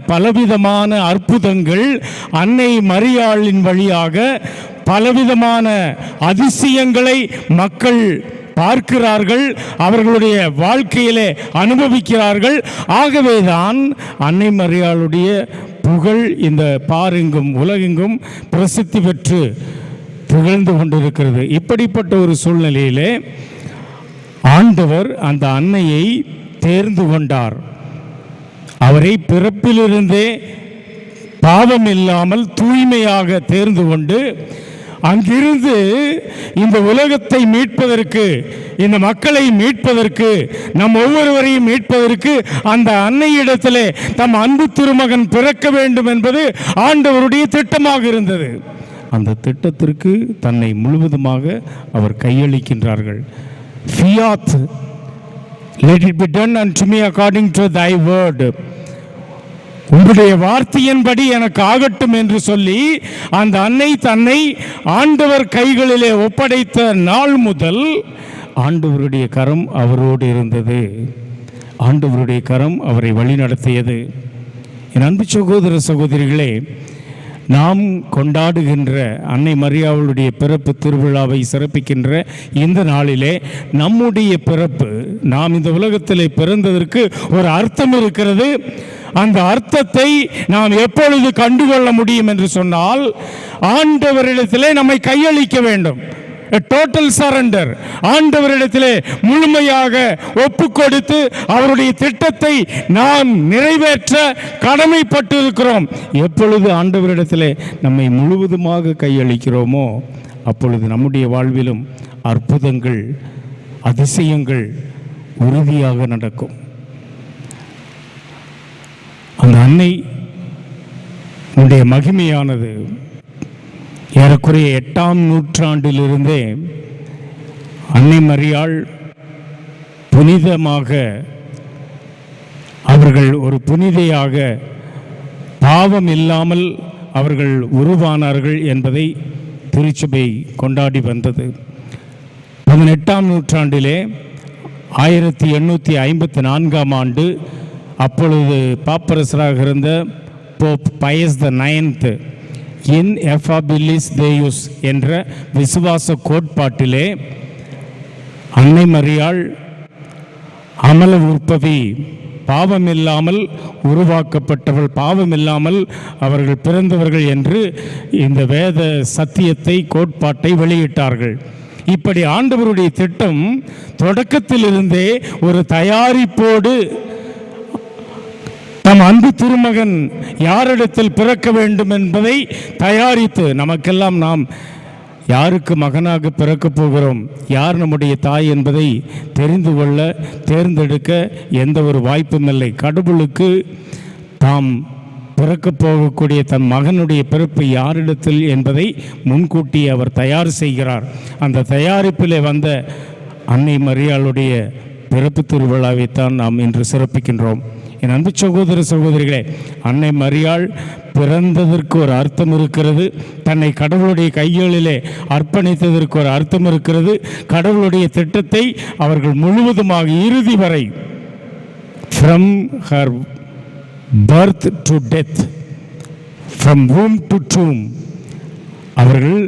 பலவிதமான அற்புதங்கள் அன்னை மரியாளின் வழியாக பலவிதமான அதிசயங்களை மக்கள் பார்க்கிறார்கள், அவர்களுடைய வாழ்க்கையிலே அனுபவிக்கிறார்கள். ஆகவேதான் அன்னை மரியாளுடைய புகழ் இந்த பாரெங்கும் உலகெங்கும் பிரசித்தி பெற்று புகழ்ந்து கொண்டிருக்கிறது. இப்படிப்பட்ட ஒரு சூழ்நிலையிலே ஆண்டவர் அந்த அன்னையை தேர்ந்து கொண்டார். அவரை பிறப்பிலிருந்தே பாவம் இல்லாமல் தூய்மையாக தேர்ந்து கொண்டு அங்கிருந்து இந்த உலகத்தை மீட்பதற்கு, இந்த மக்களை மீட்பதற்கு, நம் ஒவ்வொருவரையும் மீட்பதற்கு அந்த அன்னையிடத்திலே தம் அன்பு திருமகன் பிறக்க வேண்டும் என்பது ஆண்டவருடைய திட்டமாக இருந்தது. அந்த திட்டத்திற்கு தன்னை முழுவதுமாக அவர் கையளிக்கின்றார்கள். Fiat, let it be done unto me according to thy word. உங்களுடைய வார்த்தையின்படி எனக்கு ஆகட்டும் என்று சொல்லி அந்த அன்னை தன்னை ஆண்டவர் கைகளிலே ஒப்படைத்த நாள் முதல் ஆண்டவருடைய கரம் அவரோடு இருந்தது. ஆண்டவருடைய கரம் அவரை வழிநடத்தியது. என் அன்பு சகோதர சகோதரிகளே, நாம் கொண்டாடுகின்ற அன்னை மரியாளுடைய பிறப்பு திருவிழாவை சிறப்பிக்கின்ற இந்த நாளிலே நம்முடைய பிறப்பு, நாம் இந்த உலகத்திலே பிறந்ததற்கு ஒரு அர்த்தம் இருக்கிறது. அந்த அர்த்தத்தை நாம் எப்பொழுது கண்டுகொள்ள முடியும் என்று சொன்னால், ஆண்டவரிடத்திலே நம்மை கையளிக்க வேண்டும். Total surrender. ஆண்டவரிடத்திலே முழுமையாக ஒப்பு கொடுத்து அவருடைய திட்டத்தை நாம் நிறைவேற்ற கடமைப்பட்டு இருக்கிறோம். எப்பொழுது ஆண்டவரிடத்திலே நம்மை முழுவதுமாக கையளிக்கிறோமோ அப்பொழுது நம்முடைய வாழ்விலும் அற்புதங்கள், அதிசயங்கள் உறுதியாக நடக்கும். அந்த அன்னை மகிமையானது ஏறக்குறைய 8ஆம் நூற்றாண்டிலிருந்தே அன்னை மரியாள் புனிதமாக, அவர்கள் ஒரு புனிதையாக பாவம் இல்லாமல் அவர்கள் உருவானார்கள் என்பதை திருச்சபை கொண்டாடி வந்தது. 18ஆம் நூற்றாண்டிலே 1854ஆம் ஆண்டு அப்பொழுது பாப்பரசராக இருந்த போப் பயஸ் த 9th இன்எஃபபிலிஸ் தேயுஸ் என்ற விசுவாச கோட்பாட்டிலே அன்னை மரியாள் அமல உற்பவி, பாவமில்லாமல் உருவாக்கப்பட்டவள், பாவமில்லாமல் அவர்கள் பிறந்தவர்கள் என்று இந்த வேத சத்தியத்தை, கோட்பாட்டை வெளியிட்டார்கள். இப்படி ஆண்டவருடைய திட்டம் தொடக்கத்திலிருந்தே ஒரு தயாரிப்போடு நம் அன்பு திருமகன் யாரிடத்தில் பிறக்க வேண்டும் என்பதை தயாரித்து, நமக்கெல்லாம் நாம் யாருக்கு மகனாக பிறக்கப் போகிறோம், யார் நம்முடைய தாய் என்பதை தெரிந்து கொள்ள, தேர்ந்தெடுக்க எந்த ஒரு வாய்ப்பும் இல்லை. கடவுளுக்கு தாம் பிறக்கப் போகக்கூடிய தன் மகனுடைய பிறப்பு யாரிடத்தில் என்பதை முன்கூட்டி அவர் தயார் செய்கிறார். அந்த தயாரிப்பிலே வந்த அன்னை மரியாளுடைய பிறப்பு திருவிழாவைத்தான் நாம் இன்று சிறப்பிக்கின்றோம். என் அன்பு சகோதர சகோதரிகளே, அன்னை மரியாள் பிறந்ததற்கு ஒரு அர்த்தம் இருக்கிறது. தன்னை கடவுளுடைய கைகளிலே அர்ப்பணித்ததற்கு ஒரு அர்த்தம் இருக்கிறது. கடவுளுடைய திட்டத்தை அவர்கள் முழுவதுமாக இறுதி வரை from her birth to death, from womb to tomb. அவர்கள்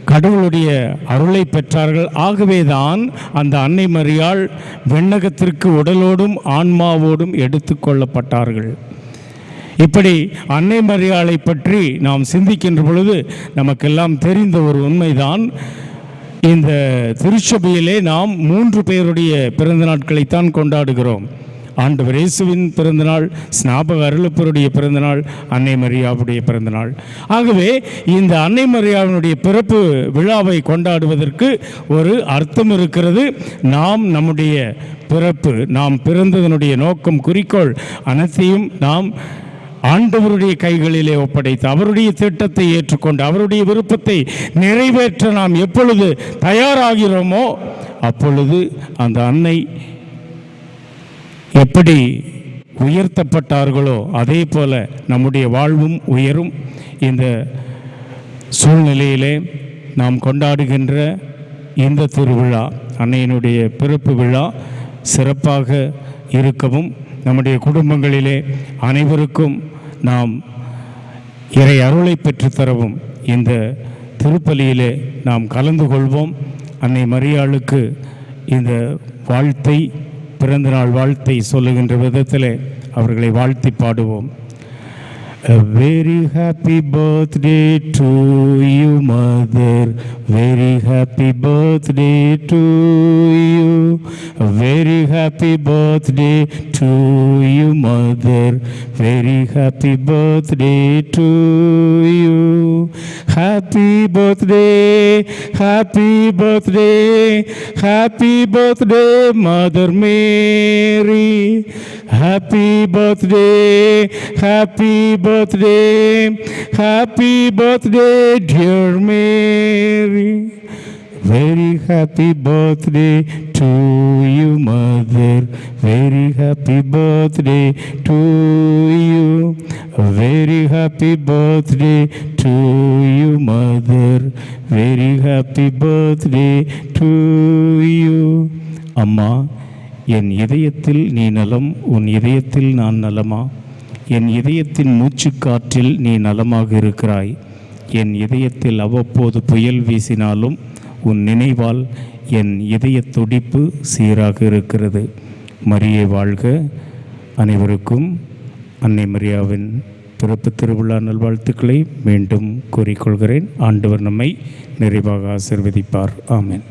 கடவுளுடைய அருளை பெற்றார்கள். ஆகவேதான் அந்த அன்னை மரியாள் விண்ணகத்திற்கு உடலோடும் ஆன்மாவோடும் எடுத்து கொள்ளப்பட்டார்கள். இப்படி அன்னை மரியாளை பற்றி நாம் சிந்திக்கின்ற பொழுது நமக்கெல்லாம் தெரிந்த ஒரு உண்மைதான், இந்த திருச்சபையிலே நாம் 3 பேருடைய பிறந்த நாட்களைத்தான் கொண்டாடுகிறோம். ஆண்டவர் இயேசுவின் பிறந்தநாள், ஸ்நாபக அருளப்பருடைய பிறந்தநாள், அன்னை மரியாவுடைய பிறந்தநாள். ஆகவே இந்த அன்னை மரியாவினுடைய பிறப்பு விழாவை கொண்டாடுவதற்கு ஒரு அர்த்தம் இருக்கிறது. நாம் நம்முடைய பிறப்பு, நாம் பிறந்ததனுடைய நோக்கம், குறிக்கோள் அனைத்தையும் நாம் ஆண்டவருடைய கைகளிலே ஒப்படைத்து அவருடைய திட்டத்தை ஏற்றுக்கொண்டு அவருடைய விருப்பத்தை நிறைவேற்ற நாம் எப்பொழுது தயாராகிறோமோ அப்பொழுது அந்த அன்னை எப்படி உயர்த்தப்பட்டார்களோ அதே போல நம்முடைய வாழ்வும் உயரும். இந்த சூழ்நிலையிலே நாம் கொண்டாடுகின்ற இந்த திருவிழா, அன்னையினுடைய பிறப்பு விழா சிறப்பாக இருக்கவும், நம்முடைய குடும்பங்களிலே அனைவருக்கும் நாம் இறை அருளை பெற்றுத்தரவும் இந்த திருப்பலியிலே நாம் கலந்து கொள்வோம். அன்னை மரியாளுக்கு இந்த வாழ்த்தை, பிறந்தநாள் வாழ்த்தை சொல்லுகின்ற விதத்தில் அவர்களை வாழ்த்தி பாடுவோம். A very happy birthday to you, mother. Very happy birthday to you. A very happy birthday to you, mother. Very happy birthday to you. Happy birthday, happy birthday, happy birthday, Mother Mary. Happy birthday, happy birthday, happy birthday, dear Mary. Very happy birthday to you, mother. Very happy birthday to you. A very happy birthday to you, mother. Very happy birthday to you. அம்மா, என் இதயத்தில் நீ நலம், உன் இதயத்தில் நான் நலமா? என் இதயத்தின் மூச்சுக்காற்றில் நீ நலமாக இருக்கிறாய். என் இதயத்தில் அவ்வப்போது புயல் வீசினாலும் உன் நினைவால் என் இதய துடிப்பு சீராக இருக்கிறது. மரியே வாழ்க. அனைவருக்கும் அன்னை மரியாவின் பிறப்பு திருவிழா நல்வாழ்த்துக்களை மீண்டும் கூறிக்கொள்கிறேன். ஆண்டவர் நம்மை நிறைவாக ஆசீர்வதிப்பார். ஆமென்.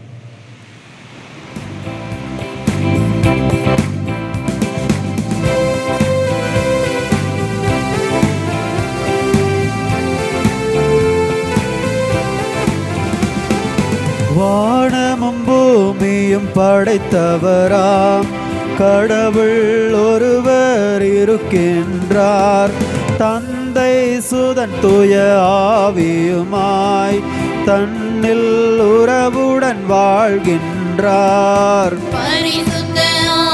வானமும் பூமியும் படைத்தவராம் கடவுள் ஒருவர் இருக்கின்றார். தந்தை சுதன் தூய ஆவியுமாய் தன்னில் உறவுடன் வாழ்கின்றார். பரிசுத்த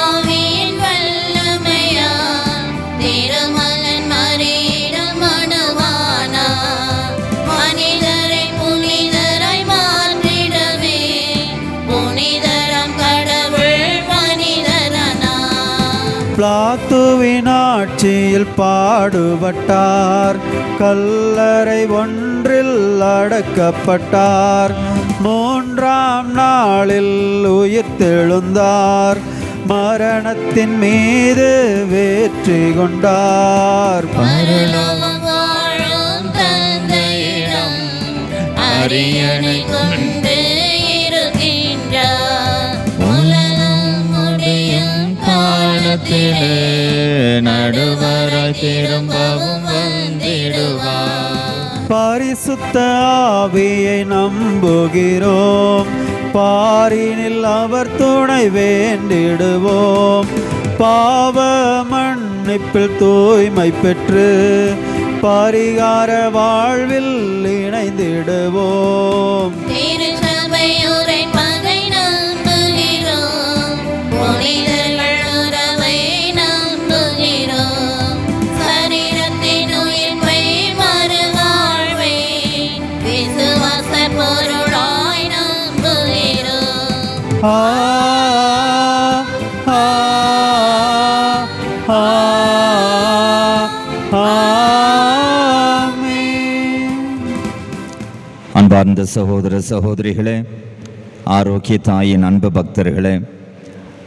ஆவியின் வல்லமையால் திருமகன் மரியிடம் மணவானார். மனிதரை புனிதராய் மாற்றிடவே புனிதராம் கடவுள் மனிதரானார். பிலாத்துவின் ஆட்சியில் பாடுபட்டார். கல்லறை ஒன்றில் அடக்கப்பட்டார். 3ஆம் நாளில் உயிர்த்தெழுந்தார். மரணத்தின் மீது வெற்றி கொண்டார். பரலோகம் வாழும் தந்தையிடம் அரியணை கொண்டு இருக்கின்றார். உலகம் முடியும் காலத்திலே நடுவராய் திரும்பவும் வந்திடுவார். பரிசுத்த ஆவியை நம்புகிறோம். பாரினில் அவர் துணை வேண்டிடுவோம். பாவ மன்னிப்பில் தூய்மை பெற்று பரிகார வாழ்வில் இணைந்திடுவோம். திருச்சபை உரைப்பதை நம்புகிறோம். புனிதர்கள் உறவை நம்புகிறோம். சரீரத்தின் உயிர்ப்பை மறுவாழ்வை விசுவாச பொருளாய் நம்புகிறோம். ஆ ஆ அன்பார்ந்த சகோதர சகோதரிகளே, ஆரோக்கிய தாயின் அன்பு பக்தர்களே,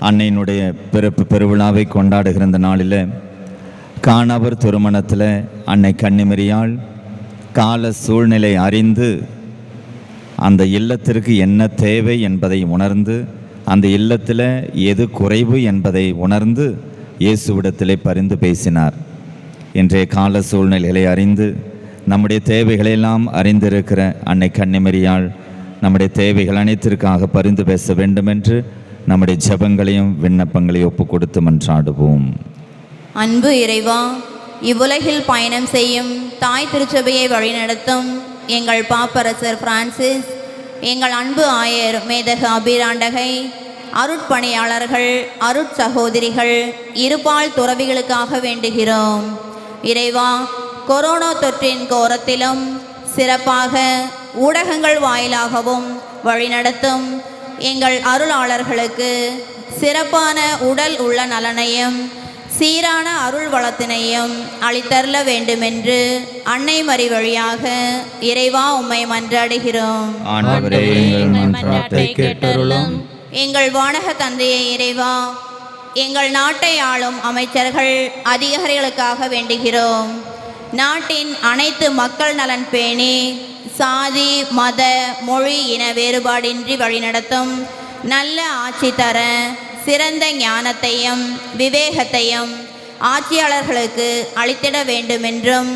அன்னையினுடைய பிறப்பு பெருவிழாவை கொண்டாடுகிற இந்த நாளில் காணவர் திருமணத்தில் அன்னை கன்னிமரியாள் கால சூழ்நிலை அறிந்து அந்த இல்லத்திற்கு என்ன தேவை என்பதை உணர்ந்து, அந்த இல்லத்தில் எது குறைவு என்பதை உணர்ந்து இயேசுவிடத்திலே பரிந்து பேசினார். இன்றைய கால சூழ்நிலைகளை அறிந்து நம்முடைய தேவைகளெல்லாம் அறிந்திருக்கிற அன்னை கன்னிமரியாள் நம்முடைய தேவைகள் அனைத்திற்காக பரிந்து பேச வேண்டும் என்று நம்முடைய ஜெபங்களையும் விண்ணப்பங்களையும் ஒப்பு கொடுத்து மன்றாடுவோம். அன்பு இறைவா, இவ்வுலகில் பயணம் செய்யும் தாய் திருச்சபையை வழிநடத்தும் எங்கள் பாப்பரசர் பிரான்சிஸ், எங்கள் அன்பு ஆயர் மேதகு அபிராண்டகை, அருட்பணியாளர்கள், அருட்சகோதரிகள், இருபால் துறவிகளுக்காக வேண்டுகிறோம். இறைவா, கொரோனா தொற்றின் கோரத்திலும் சிறப்பாக ஊடகங்கள் வாயிலாகவும் வழிநடத்தும் எங்கள் அருளாளர்களுக்கு சிறப்பான உடல் உள்ள நலனையும் சீரான அருள் வளத்தினையும் அளித்தருள வேண்டுமென்று அன்னை மரி வழியாக இறைவா உம்மை மன்றாடுகிறோம். ஆண்டவரே, எங்கள் மன்றாட்டை கேட்டருளும். எங்கள் வானக தந்தையை இறைவா, எங்கள் நாட்டை ஆளும் அமைச்சர்கள், அதிகாரிகளுக்காக வேண்டுகிறோம். நாட்டின் அனைத்து மக்கள் நலன் பேணி சாதி, மத, மொழி, இன வேறுபாடின்றி வழிநடத்தும் நல்ல ஆட்சி தர சிறந்த ஞானத்தையும் விவேகத்தையும் ஆட்சியாளர்களுக்கு அளித்திட வேண்டுமென்றும்,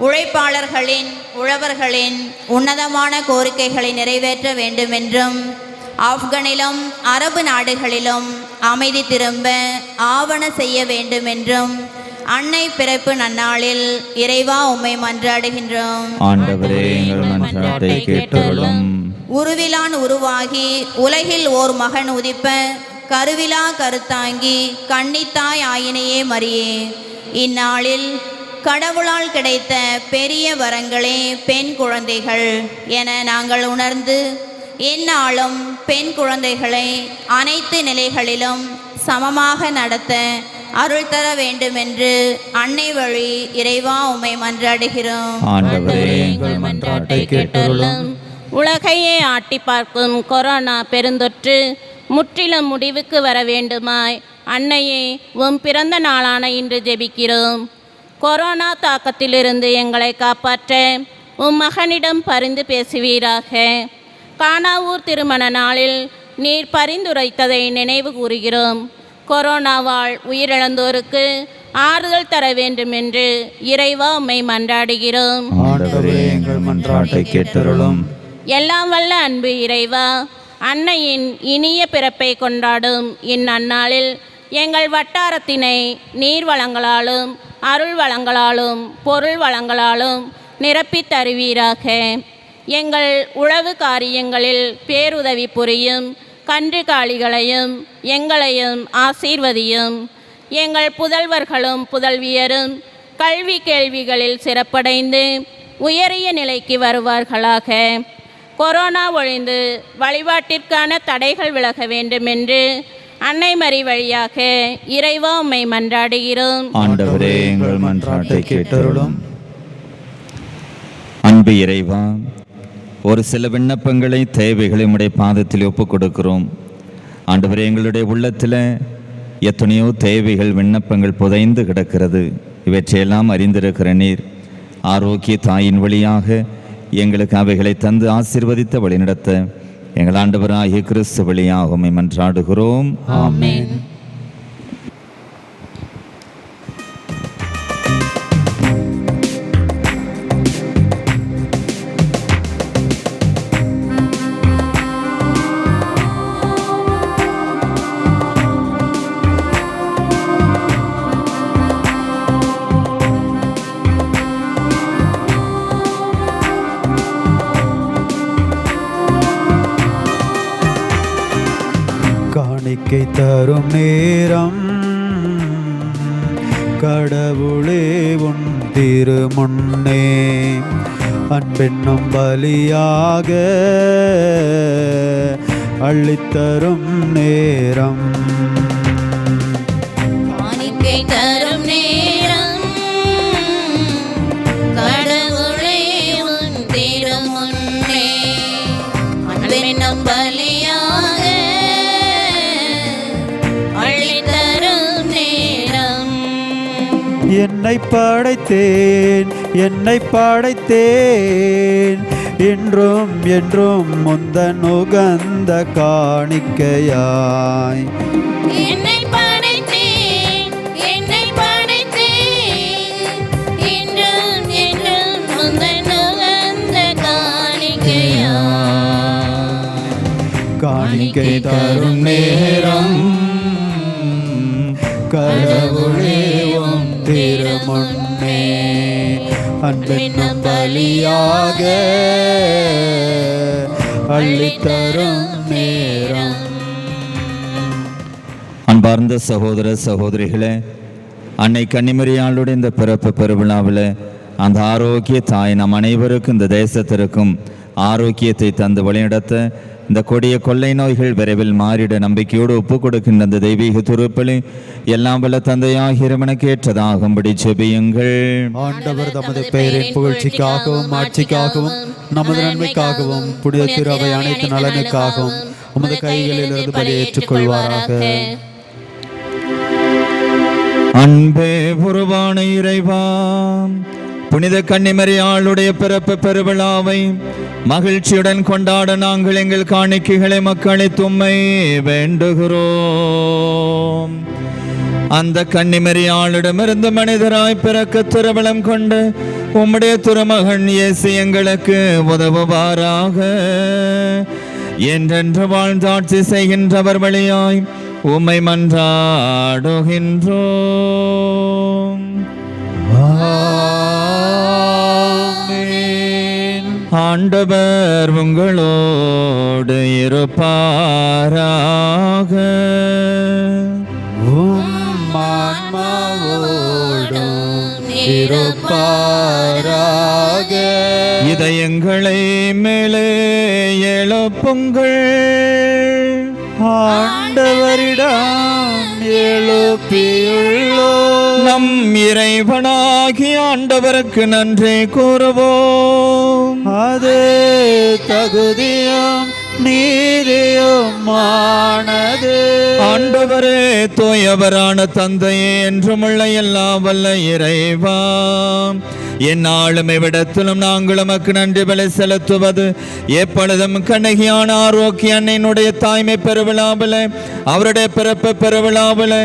உழைப்பாளர்களின், உழவர்களின் உன்னதமான கோரிக்கைகளை நிறைவேற்ற வேண்டுமென்றும், ஆப்கானிலும் அரபு நாடுகளிலும் அமைதி திரும்ப ஆவண செய்ய வேண்டுமென்றும் அன்னை பிறப்பு நன்னாளில் இறைவா உம்மை மன்றாடுகின்றோம். ஆண்டவரே, எங்கள் மன்றாட்டை கேட்டருளும். உருவிலான் உருவாகி உலகில் ஓர் மகன் உதிப்ப கருவிலா கருத்தாங்கி கன்னித்தாய் ஆயினையே மரியே, இந்நாளில் கடவுளால் கிடைத்த பெரிய வரங்களே பெண் குழந்தைகள் என நாங்கள் உணர்ந்து எந்நாளும் பெண் குழந்தைகளை அனைத்து நிலைகளிலும் சமமாக நடத்த அருள் தர வேண்டுமென்று அன்னை வழி இறைவா உம்மை மன்றாடுகிறோம். ஆண்டவரே, எங்கள் மன்றாட்டை கேட்டருளும். உலகையே ஆட்டி பார்க்கும் கொரோனா பெருந்தொற்று முற்றிலும் முடிவுக்கு வர வேண்டுமாய் அன்னையே உம் பிறந்த நாளான இன்று ஜெபிக்கிறோம். கொரோனா தாக்கத்திலிருந்து எங்களை காப்பாற்ற உம் மகனிடம் பரிந்து பேசுவீராக. கானாவூர் திருமண நாளில் நீர் பரிந்துரைத்ததை நினைவு கூறுகிறோம். கொரோனாவால் உயிரிழந்தோருக்கு ஆறுதல் தர வேண்டும் என்று இறைவா உம்மை மன்றாடுகிறோம். ஆண்டவரே, எங்கள் மன்றாட்டை கேட்டருளும். எல்லாம் வல்ல அன்பு இறைவா, அன்னையின் இனிய பிறப்பை கொண்டாடும் இந்நன்னாளில் எங்கள் வட்டாரத்தினை நீர் வளங்களாலும் அருள் வளங்களாலும் பொருள் வளங்களாலும் நிரப்பித் தருவீராக. எங்கள் உழவு காரியங்களில் பேருதவி புரியும் கன்றுகாலிகளையும் எங்களையும் ஆசீர்வதியும். எங்கள் புதல்வர்களும் புதல்வியரும் கல்வி கேள்விகளில் சிறப்படைந்து உயரிய நிலைக்கு வருவார்களாக. கொரோனா ஒழிந்து வழிபாட்டிற்கான தடைகள் விலக வேண்டுமென்று அன்னை மரி வழியாக இறைவா உம்மை மன்றாடுகிறோம். ஆண்டவரே, எங்கள் மன்றாட்டை கேட்டருளும். அன்பு இறைவா, ஒரு சில விண்ணப்பங்களை, தேவைகளை உம்முடைய பாதத்தில் ஒப்புக் கொடுக்கிறோம். ஆண்டவரே, எங்களுடைய உள்ளத்தில் எத்தனையோ தேவைகள், விண்ணப்பங்கள் புதைந்து கிடக்கிறது. இவற்றையெல்லாம் அறிந்திருக்கிற நீர் ஆரோக்கிய தாயின் வழியாக எங்களுக்கு அவைகளை தந்து ஆசீர்வதித்த வழிநடத்த எங்கள் ஆண்டவராகிய கிறிஸ்து வழியாக உம்மை மன்றாடுகிறோம். ஆமென். காணிக்கை தரும் நேரம் கடவுளே உன் திருமுன்னே அன்பென்னும் பலியாக அள்ளித்தரும் நேரம். காணிக்கை தரும் நேரம் கடவுளே உன் திருமுன்னே அன்பென்னும் பலியாக அள்ளித்தரும் நேரம். என்னை படைத்தேன் என்றும் என்றும் முந்தன் உகந்த காணிக்கையாய். என்னை படைத்தேன் என்றும் என்றும் உந்தன் உகந்த காணிக்கை தரும் நேரம் கடவுளே உம் திருமுன்னே அன்பென்னும் பலியாக அள்ளித்தரும் நேரம். அன்பார்ந்த சகோதர சகோதரிகளே, அன்னை கன்னிமரியாளுடைய இந்த பிறப்பு பெருவிழாவில் அந்த ஆரோக்கிய தாய் நம் அனைவருக்கும் இந்த தேசத்திற்கும் ஆரோக்கியத்தை தந்து வழிநடத்த இந்த கொடிய கொள்ளை நோய்கள் விரைவில் மாறிட நம்பிக்கையோடு ஒப்புக் கொடுக்கின்ற அந்த தெய்வீக துருப்பலி எல்லாம் வல்ல தந்தையாகிய இறைவனுக்கு ஏற்றதாகும்படி செபியுங்கள். ஆண்டவர் தமது பெயரின் புகழ்ச்சிக்காகவும் ஆட்சிக்காகவும் நமது நன்மைக்காகவும் புனித திருவை அனைத்து நலனுக்காகவும் உமது கைகளிலிருந்து பலி ஏற்றுக்கொள்வாராக. அன்பே உருவான இறைவா, புனித கன்னிமரியாளுடைய பிறப்பு பெருவிழாவை மகிழ்ச்சியுடன் கொண்டாட நாங்கள் எங்கள் காணிக்கைகளை மக்களை தும்மை வேண்டுகிறோம். அந்த கன்னிமரியாளிடமிருந்து மனிதராய் பிறக்க திருவளம் கொண்டு உம்முடைய திருமகன் இயேசு எங்களுக்கு உதவுவாராக. என்றென்று வாழ்ந்தாட்சி செய்கின்றவர் வழியாய் உம்மை மன்றாடுகின்றோம். ஆண்டவர் உங்களோடு இருப்பாராக. ஆன்மாவோடும் இருப்பாராக. இதயங்களை மேலே எழுப்புங்கள். ஆண்டவரிடம் எழுப்பியுள்ளோ. நம் இறைவனாகி ஆண்டவருக்கு நன்றி கூறுவோம். அது தகுதியும் நீதியுமானது. ஆண்டவரே, தூயவரான தந்தையே, என்றுமுள்ள எல்லா வல்ல இறைவா, எந்நாளும் இவ்விடத்திலும் நாங்கள் உமக்கு நன்றி பலி செலுத்துவது எப்பொழுதும் கண்ணகியான ஆரோக்கிய அன்னையினுடைய தாய்மை பெருவிழாவில் அவருடைய பிறப்பு பெருவிழாவில்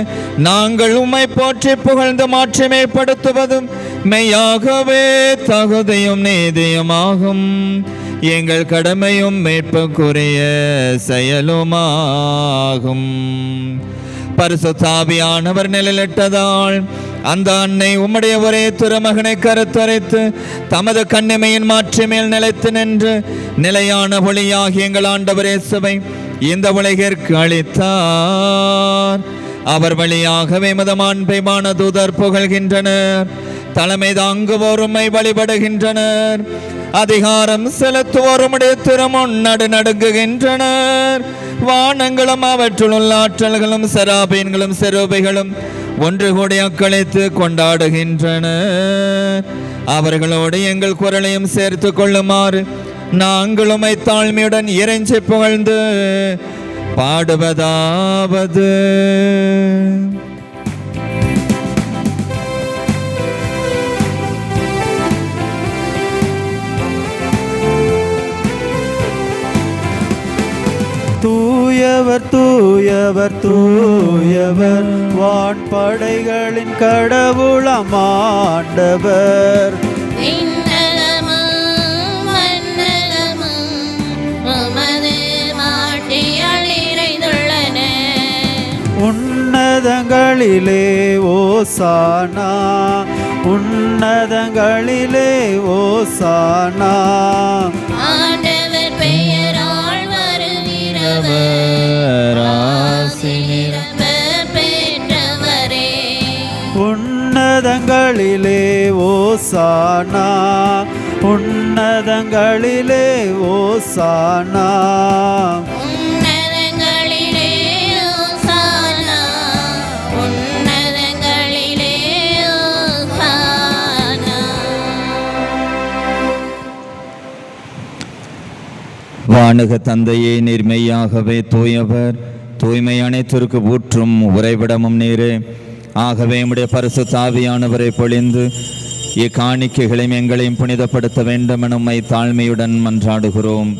நாங்கள் உம்மை போற்றி புகழ்ந்து மாட்சிமைப்படுத்துவதும் மெய்யாகவே தகுதியும் நீதியுமாகும். எங்கள் கடமையும் மீட்புக்குரிய செயலுமாகும். பரிசுத்த ஆவியானவர் நிழலிட்டதால் அந்த அன்னை உம்முடைய ஒரே திருமகனை கருத்தரித்து தமது கன்னிமையின் மாற்றி மேல் நிலைத்து நின்று நிலையான ஒளியாகி எங்கள் ஆண்டவர் இயேசுவை இந்த உலகிற்கு அளித்தார். அவர் வழியாகவே மதமாண்பை வானதூதர் புகழ்கின்றனர். தலைமை தாங்குவோர் உம்மை வழிபடுகின்றனர். அதிகாரம் செலுத்துவோர் உம்முடைய திருமுன் நடுநடுங்குகின்றனர். வானங்களும் அவற்றுள் உள்ள ஆற்றல்களும் சராபீன்களும் செருபைகளும் ஒன்று கூடி அக்களித்து கொண்டாடுகின்றனர். அவர்களோடு எங்கள் குரலையும் சேர்த்து கொள்ளுமாறு நாங்கள் உம்மை தாழ்மையுடன் இறைஞ்சி புகழ்ந்து பாடுவதாவது: தூயவர் தூயவர் தூயவர் வான்படைகளின் கடவுளம் ஆண்டவர். உன்னதங்களிலே ஓசானா, உன்னதங்களிலே ஓசானா. ஆண்டவர் பெயரால் வருகிறவர் ஆசி நிரம்ப பெற்றவரே. உன்னதங்களிலே ஓசானா, உன்னதங்களிலே ஓசானா. உன்னதங்களிலே ஓசானா, உன்னதங்களிலே ஓசானா. வானக தந்தையே, நீர்மையாகவே தூயவர், தூய்மை அனைத்திற்கு ஊற்றும் உறைவிடமும் நீரே. ஆகவே உம்முடைய பரிசுத்த ஆவியானவரை பொழிந்து இக்காணிக்கைகளையும் எங்களையும் புனிதப்படுத்த வேண்டும் என உம்மை தாழ்மையுடன் மன்றாடுகிறோம்.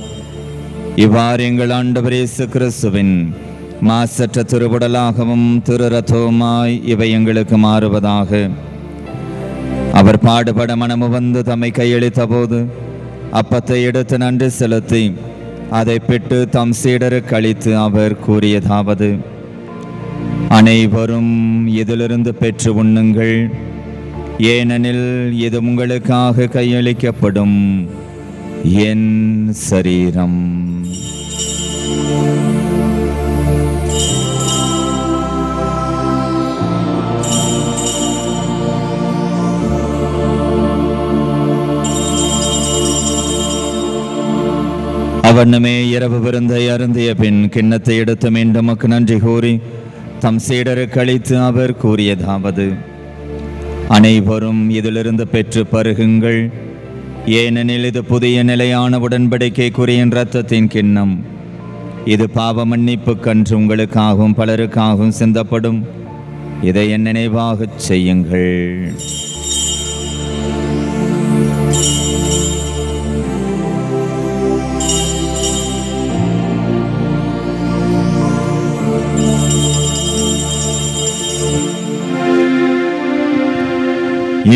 இவ்வாறு எங்கள் ஆண்டவர் இயேசு கிறிஸ்துவின் மாசற்ற திருவுடலாகவும் திரு ரத்தவுமாய் இவை எங்களுக்கு மாறுவதாக. அவர் பாடுபட மனமு வந்து தம்மை கையளித்த போது அப்பத்தை எடுத்து நன்றி செலுத்தி அதை பிட்டு தம் சீடருக்கு அளித்து அவர் கூறியதாவது: அனைவரும் இதிலிருந்து பெற்று உண்ணுங்கள், ஏனெனில் இது உங்களுக்காக கையளிக்கப்படும் என் சரீரம். அவனுமே இரவு விருந்தை அருந்திய பின் கிண்ணத்தை எடுத்து மீண்டும் உமக்கு நன்றி கூறி தம் சீடருக்கு அளித்து அவர் கூறியதாவது: அனைவரும் இதிலிருந்து பெற்று பருகுங்கள், ஏனெனில் இது புதிய நிலையான உடன்படிக்கைக்குரிய இரத்தத்தின் கிண்ணம். இது பாவ மன்னிப்புக்கன்று உங்களுக்காகவும் பலருக்காகவும் சிந்தப்படும். இதை என் நினைவாகச் செய்யுங்கள்.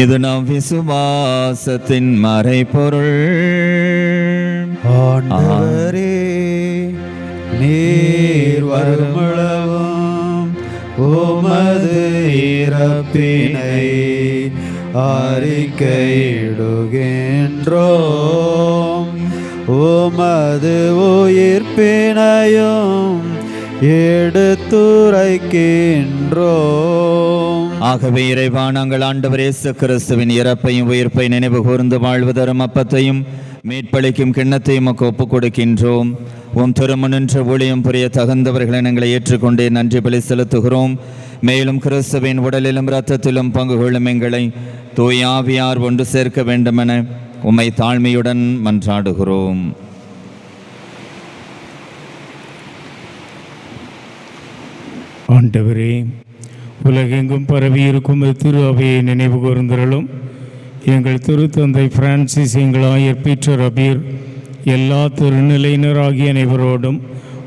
இது நம் விசுவாசத்தின் மறைபொருள். ஆண்டவரே, நீர் வருமளவும் உமது இறப்பினை அறிக்கையிடுகின்றோம், உமது உயிர்ப்பினையும் எடுத்துரைக்கின்றோம். ஆகவே இறைவா, நாங்கள் ஆண்டவர் இயேசு கிறிஸ்துவின் இறப்பையும் உயிர்ப்பை நினைவு கூர்ந்து வாழ்வு தரும் அப்பத்தையும் மீட்பளிக்கும் கிண்ணத்தையும் ஒப்புக் கொடுக்கின்றோம். உம் திருமணன்ற ஊழியம் புரிய தகுந்தவர்களை எங்களை ஏற்றுக்கொண்டே நன்றி பலி செலுத்துகிறோம். மேலும் கிறிஸ்துவின் உடலிலும் இரத்தத்திலும் பங்கு கொள்ளும் எங்களை தூய ஆவியார் ஒன்று சேர்க்க வேண்டுமென உம்மை தாழ்மையுடன் மன்றாடுகிறோம். ஆண்டவரே, உலகெங்கும் பரவியிருக்கும் திரு அவையை நினைவு கூர்ந்தருளும். எங்கள் திருத்தந்தை பிரான்சிஸ், எங்கள் ஆயர் பீட்டர் அபீர், எல்லா திருநிலையினராகிய அனைவரோடும்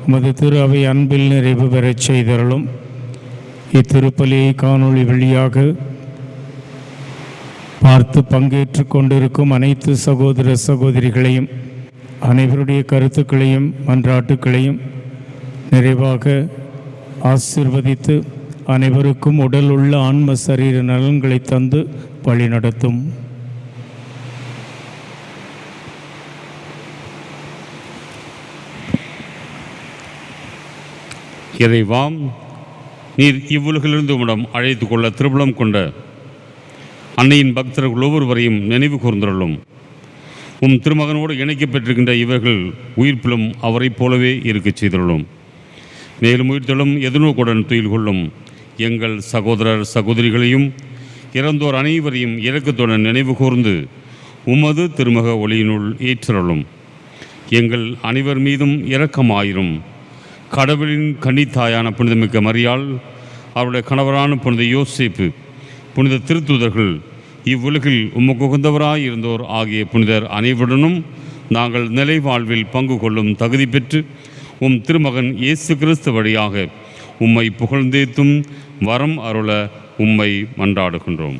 உமது திரு அவை அன்பில் நிறைவு பெறச் செய்தருளும். இத்திருப்பலியை காணொளி வழியாக பார்த்து பங்கேற்று கொண்டிருக்கும் அனைத்து சகோதர சகோதரிகளையும் அனைவருடைய கருத்துக்களையும் மன்றாட்டுக்களையும் நிறைவாக ஆசீர்வதித்து அனைவருக்கும் உடல் உள்ள ஆன்ம சரீர நலன்களை தந்து வழிநடத்தும். இறைவாம், நீர் இவ்வுலகிலிருந்து உம்மிடம் அழைத்து கொள்ள திருவுளம் கொண்ட அன்னையின் பக்தர்கள் ஒவ்வொருவரையும் நினைவு கூர்ந்தருளும். உம் திருமகனோடு இணைக்கப்பட்டிருக்கின்ற இவர்கள் உயிர்ப்பிலும் அவரைப் போலவே இருக்கச் செய்தருளும். மேலும் உயிர்த்தலும் எதிர்நோக்குடன் துயில் கொள்ளும் எங்கள் சகோதரர் சகோதரிகளையும் இறந்தோர் அனைவரையும் இரக்கத்துடன் நினைவு கூர்ந்து உமது திருமக ஒளியினுள் ஏற்றருளும். எங்கள் அனைவர் மீதும் இரக்கமாயிரும். கடவுளின் கன்னித்தாயான புனிதமிக்க மரியாள், அவருடைய கணவரான புனித யோசேப்பு, புனித திருத்தூதர்கள், இவ்வுலகில் உமக்கு உகந்தவராய் இருந்தோர் ஆகிய புனிதர் அனைவருடனும் நாங்கள் நிலை வாழ்வில் பங்கு கொள்ளும் தகுதி பெற்று உம் திருமகன் இயேசு கிறிஸ்து வழியாக உம்மை புகழ்ந்தேத்தும் வரம் அருள உம்மை மன்றாடுகின்றோம்.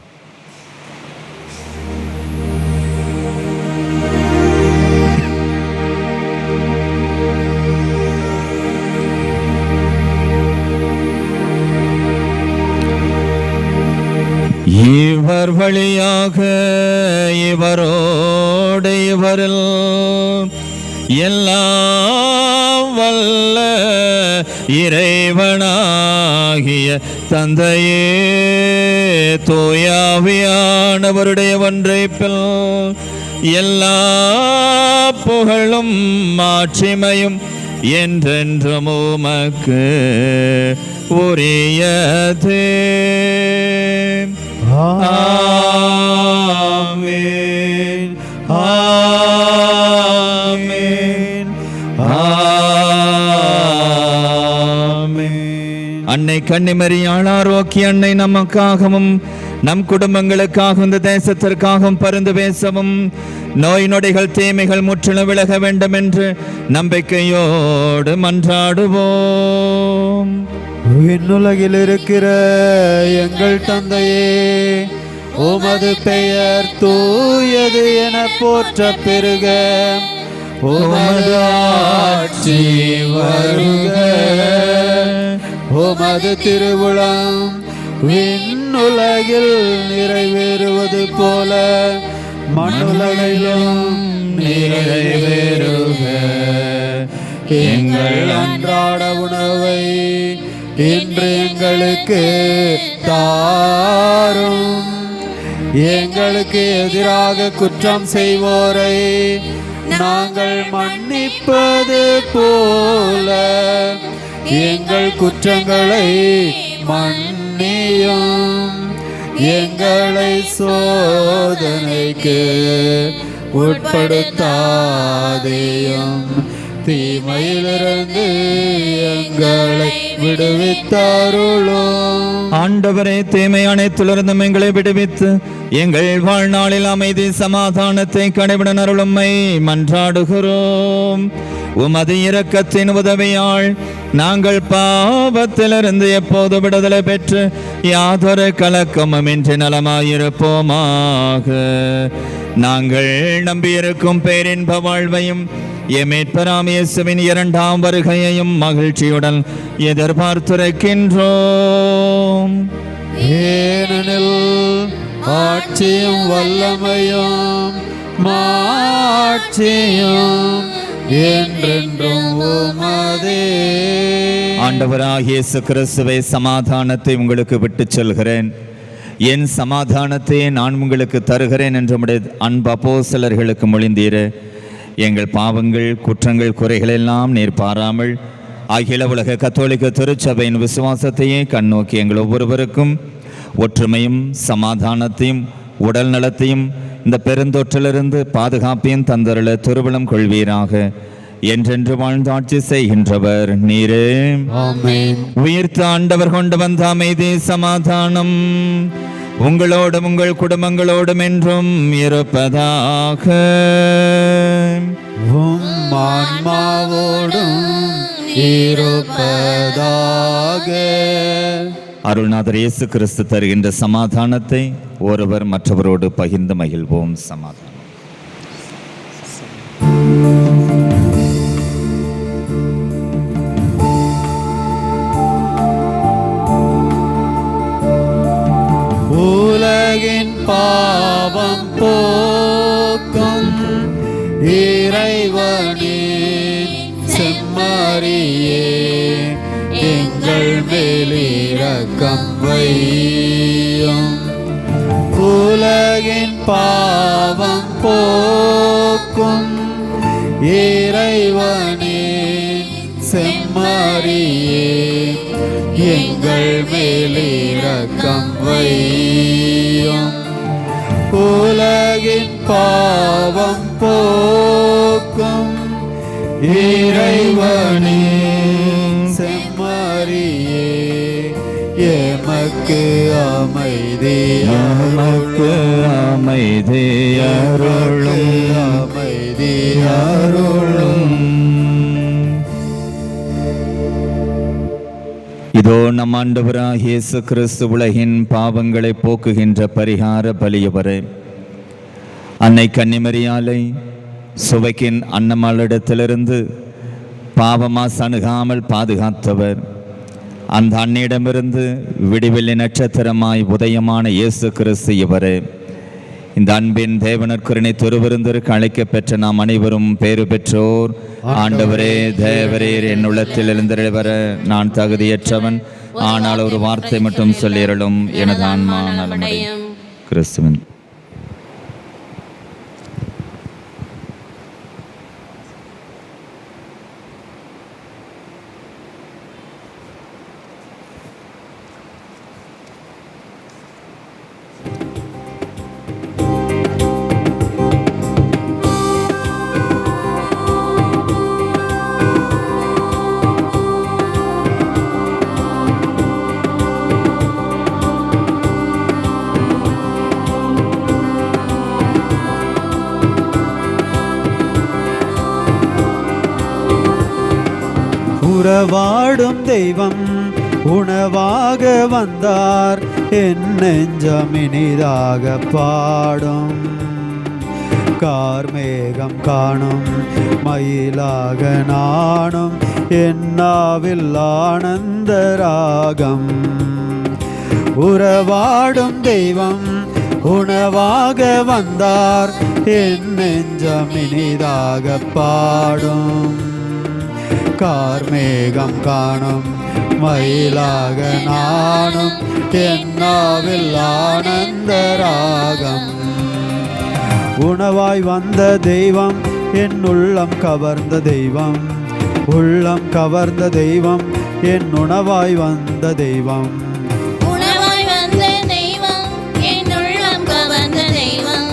இவர் வழியாக இவரோடு இவரில் எல்லாம் வல்ல இறைவனாகிய தந்தையே, தூயாவியானவருடைய ஒன்றைப்பில் எல்லா புகழும் மாட்சிமையும் என்றென்றும் உமக்கு உரியதே. ஆமென், ஆமென். ஆமென். அன்னை கன்னிமரியாள் ஆரோக்கிய அன்னை நமக்காகவும் நம் குடும்பங்களுக்காகவும் இந்த தேசத்திற்காகவும் பரிந்து பேசவும் நோய் நொடிகள் தீமைகள் முற்றிலும் விலக வேண்டும் என்று நம்பிக்கையோடு மன்றாடுவோம். விண்ணுலகில் இருக்கிற எங்கள் தந்தையே, உமது பெயர் தூயது என போற்ற பெருக, உமது ஆட்சி வருக, உமது திருவுளம் விண்ணுலகில் நிறைவேறுவது போல மண்ணுலகிலும் நிறைவேறுக. எங்கள் அன்றாட உணவை இன்று எங்களுக்கு தாரும். எங்களுக்கு எதிராக குற்றம் செய்வோரை நாங்கள் மன்னிப்பது போல எங்கள் குற்றங்களை மன்னியும். எங்களை சோதனைக்கு உட்படுத்தாதேயும், தீமையிலிருந்து எங்களை விடுவித்தருளும். ஆண்டவரே, தீமை அனைத்திலிருந்தும் எங்களை விடுவித்து எங்கள் வாழ்நாளில் அமைதி சமாதானத்தை கடைபிட அருளும்மை மன்றாடுகிறோம். உமது இரக்கத்தின் உதவியால் நாங்கள் பாவத்திலிருந்து எப்போது விடுதலை பெற்று யாதொரு கலக்கமுமின்றி நலமாயிருப்போமாக. நாங்கள் நம்பியிருக்கும் பேரின்ப வாழ்வையும் எமேற்பராம் இயேசுவின் இரண்டாம் வருகையையும் மகிழ்ச்சியுடன் எதிர்பார்த்திருக்கின்றோம். ஏனெனில் ஆட்சியும் வல்லமையும் மாட்சியும் என்றென்றும் உமதே. ஆண்டவராகிய இயேசு கிறிஸ்துவே, சமாதானத்தை உங்களுக்கு விட்டுச் செல்கிறேன், என் சமாதானத்தை நான் உங்களுக்கு தருகிறேன் என்று உம்முடைய அன்பு அப்போஸ்தலர்களுக்கு மொழிந்தீரே. எங்கள் பாவங்கள் குற்றங்கள் குறைகளெல்லாம் நீர் பாராமல் அகில உலக கத்தோலிக்க திருச்சபையின் விசுவாசத்தையே கண்ணோக்கி எங்கள் ஒவ்வொருவருக்கும் ஒற்றுமையும் சமாதானத்தையும் உடல் நலத்தையும் இந்த பெருந்தொற்றிலிருந்து பாதுகாப்பையும் தந்தருள திருவிழம் கொள்வீராக. என்றென்று வாழ்ந்து ஆட்சி செய்கின்றவர் நீரே. ஆமென். உயிர்த்த ஆண்டவர் கொண்டு வந்த அமைதி சமாதானம் உங்களோடும் உங்கள் குடும்பங்களோடும் என்றும் இருப்பதாக. உம் ஆன்மாவோடும் இருப்பதாக. அருள்நாதர் இயேசு கிறிஸ்து தருகின்ற சமாதானத்தை ஒருவர் மற்றவரோடு பகிர்ந்து மகிழ்வோம். சமாதானம். உலகின் பாவம் போக்கும் இறைவனின் செம்மறியே, எங்கள் மேலிரக்கம் வையும். உலகின் பாவம் போக்கும் இறைவனின் செம்மறியே, எங்கள் மேலிரக்கம் வையும். உலகின் பாவம் போக்கும் இறைவனின் செம்மறியே, எமக்கு அமைதி அருளும். அமைதி அருளும். இதோ நம் ஆண்டவராகிய இயேசு கிறிஸ்து உலகின் பாவங்களை போக்குகின்ற பரிகார பலியவரே. அன்னை கன்னிமரியாளை சுவைக்கின் அன்னமாளிடத்திலிருந்து பாவமாசு அணுகாமல் பாதுகாத்தவர். அந்த அன்னையிடமிருந்து விடிவெள்ளி நட்சத்திரமாய் உதயமான இயேசு கிறிஸ்து இவரே. இந்த அன்பின் தேவனற்குரணை திருவிருந்திற்கு அழைக்கப் பெற்ற நாம் அனைவரும் பேறு பெற்றோர். ஆண்டவரே, தேவரீர் என் உள்ளத்தில் எழுந்தருள நான் தகுதியற்றவன், ஆனால் ஒரு வார்த்தை மட்டும் சொல்லியருளும், எனது ஆன்மா நலமடையும். கிறிஸ்துவின் உறவாடும் தெய்வம் உணவாக வந்தார், என் நெஞ்சம் இனிதாக பாடும். கார்மேகம் காணும் மயிலாக நானும், என்னாவில் ஆனந்த ராகம். உறவாடும் தெய்வம் உணவாக வந்தார், என் நெஞ்சம் இனிதாக பாடும். கார்மேகம் காணும் மயிலாக நானும், என்னாவில் ஆனந்த ராகம். உணவாய் வந்த தெய்வம் என் உள்ளம் கவர்ந்த தெய்வம், உள்ளம் கவர்ந்த தெய்வம் என் உணவாய் வந்த தெய்வம். உணவாய் வந்த தெய்வம் என் உள்ளம் கவர்ந்த தெய்வம்,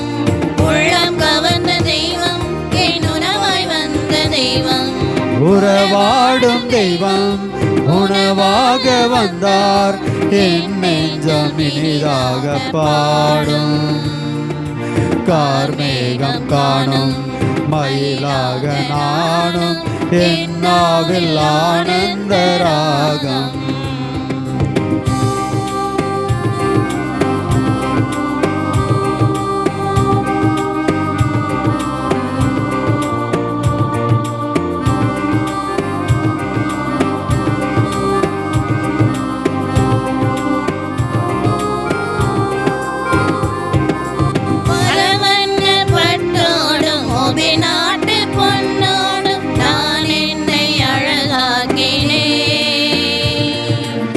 உள்ளம் கவர்ந்த தெய்வம் என் உணவாய் வந்த தெய்வம். உறவாடும் தெய்வம் உணவாக வந்தார், என் நெஞ்சம் இனிதாக பாடும். கார்மேகம் காணும் மயிலாக நானும், என்னாவில் ஆனந்த ராகம். பலவண்ண பட்டோடும் நாட்டு பொன்னோடும் நான் என்னை அழகாக்கினேன்.